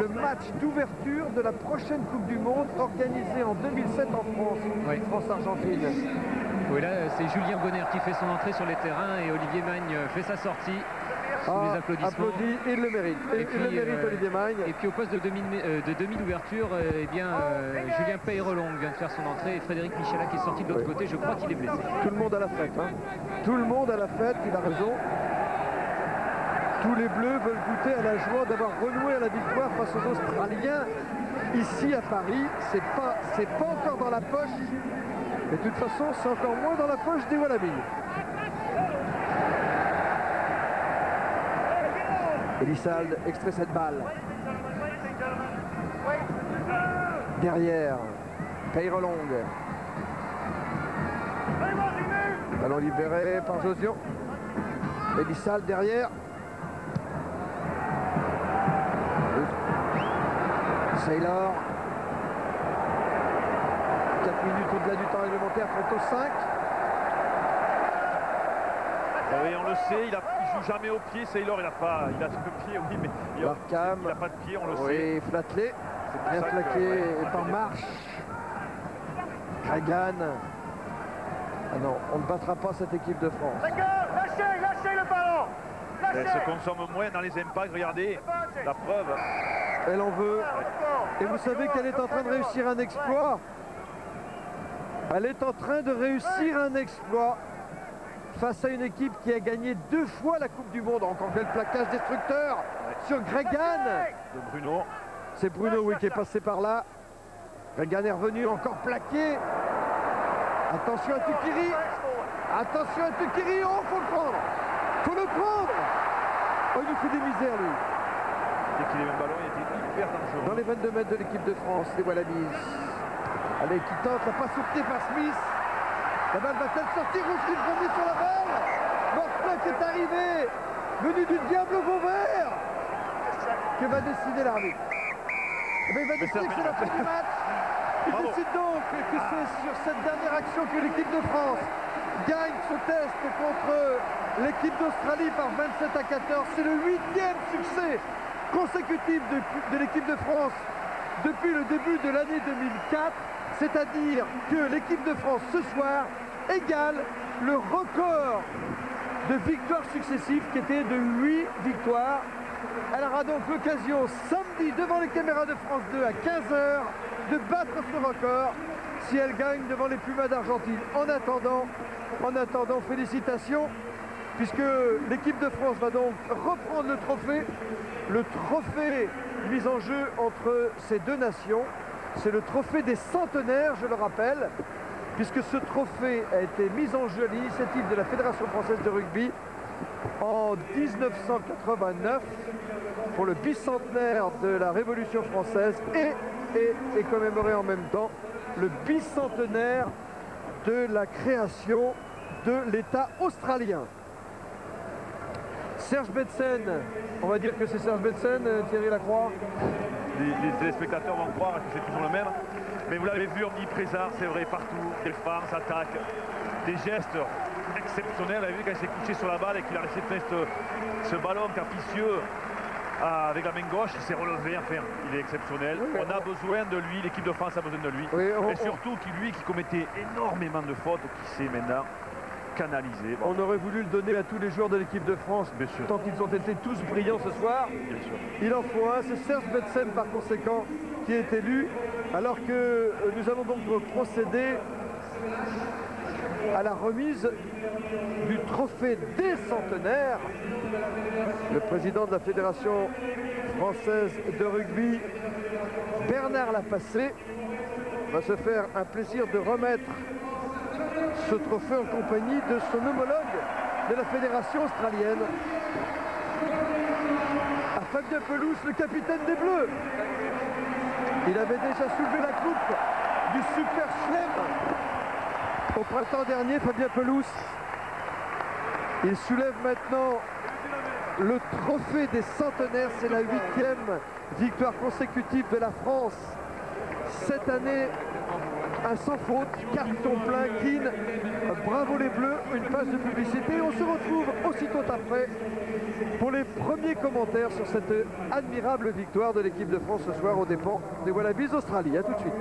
le match d'ouverture de la prochaine Coupe du Monde organisée en 2007 en France, oui. France-Argentine. Oui, là c'est Julien Bonner qui fait son entrée sur les terrains et Olivier Magne fait sa sortie. Sous les applaudissements. Applaudit, il le mérite. Il le mérite, Olivier Magne. Et puis au poste de demi d'ouverture, eh bien, Julien Peyrelong vient de faire son entrée et Frédéric Michalak est sorti de l'autre côté. Je crois qu'il est blessé. Tout le monde à la fête. Hein. Tout le monde à la fête, il a raison. Tous les Bleus veulent goûter à la joie d'avoir renoué à la victoire face aux Australiens. Ici à Paris, c'est pas encore dans la poche. Mais de toute façon, c'est encore moins dans la poche des Wallabies. Elissalde extrait cette balle. Derrière, Peyrelong. Ballon libéré par Josion. Elissalde derrière. Saylor. 4 minutes au-delà du temps réglementaire, Fonto 5. Oui, on le sait, il joue jamais au pied. Saylor, il a le pied, oui, mais il n'a pas de pied, on le sait. Oui, Flatley, bien plaqué par Marche. Gregan. Ah non, on ne battra pas cette équipe de France. Lâchez le ballon. Elle se consomme moins dans les impacts, regardez, la preuve. Elle en veut. Et vous savez qu'elle est en train de réussir un exploit. Elle est en train de réussir un exploit face à une équipe qui a gagné 2 fois la Coupe du Monde. Encore quel plaquage destructeur sur Gregan. De Bruno. C'est Bruno, oui, qui est passé par là. Gregan est revenu, encore plaqué. Attention à Tuqiri. Attention à Tuqiri. Oh, faut le prendre. Faut le prendre. Oh, il nous fait des misères, lui. Dès qu'il est même ballon, il était hyper dangereux. Dans les 22 mètres de l'équipe de France, les Wallabies. Allez, qui tente, la passe soutenue par Smith. La balle va-t-elle sortir? Rouge remis sur la balle. Morfleck est arrivé, venu du diable au Vauvert. Que va décider l'arbitre? Eh bien, il va décider que c'est la fin du match. Il décide donc que c'est sur cette dernière action que l'équipe de France gagne ce test contre l'équipe d'Australie par 27 à 14. C'est le 8e succès consécutif de l'équipe de France depuis le début de l'année 2004. C'est-à-dire que l'équipe de France ce soir égale le record de victoires successives qui était de 8 victoires. Elle aura donc l'occasion samedi devant les caméras de France 2 à 15h de battre ce record si elle gagne devant les Pumas d'Argentine. En attendant, félicitations, puisque l'équipe de France va donc reprendre le trophée mis en jeu entre ces deux nations. C'est le trophée des centenaires, je le rappelle, puisque ce trophée a été mis en jeu à l'initiative de la Fédération française de rugby en 1989 pour le bicentenaire de la Révolution française et commémorer en même temps le bicentenaire de la création de l'État australien. Serge Betsen, on va dire que c'est Serge Betsen, Thierry Lacroix. Les téléspectateurs vont croire que c'est toujours le même. Mais vous l'avez vu, omniprésent, c'est vrai, partout. Défense, attaque, des gestes exceptionnels. Vous avez vu quand il s'est couché sur la balle et qu'il a laissé faire ce ballon capricieux avec la main gauche, il s'est relevé. Enfin, il est exceptionnel. Oui, on a besoin de lui, l'équipe de France a besoin de lui. Oui, et surtout lui qui commettait énormément de fautes, qui sait maintenant canaliser. On aurait voulu le donner à tous les joueurs de l'équipe de France, tant qu'ils ont été tous brillants ce soir. Bien sûr. Il en faut un, c'est Serge Betsen par conséquent qui est élu, alors que nous allons donc procéder à la remise du trophée des centenaires. Le président de la Fédération française de rugby, Bernard Lapassé, va se faire un plaisir de remettre ce trophée en compagnie de son homologue de la Fédération australienne, à Fabien Pelouse, le capitaine des Bleus. Il avait déjà soulevé la coupe du Super Chelem au printemps dernier, Fabien Pelouse. Il soulève maintenant le trophée des centenaires. C'est la 8e victoire consécutive de la France cette année. Un sans faute, carton plein, Keane, bravo les Bleus, une page de publicité. On se retrouve aussitôt après pour les premiers commentaires sur cette admirable victoire de l'équipe de France ce soir aux dépens des Wallabies d'Australie. A tout de suite.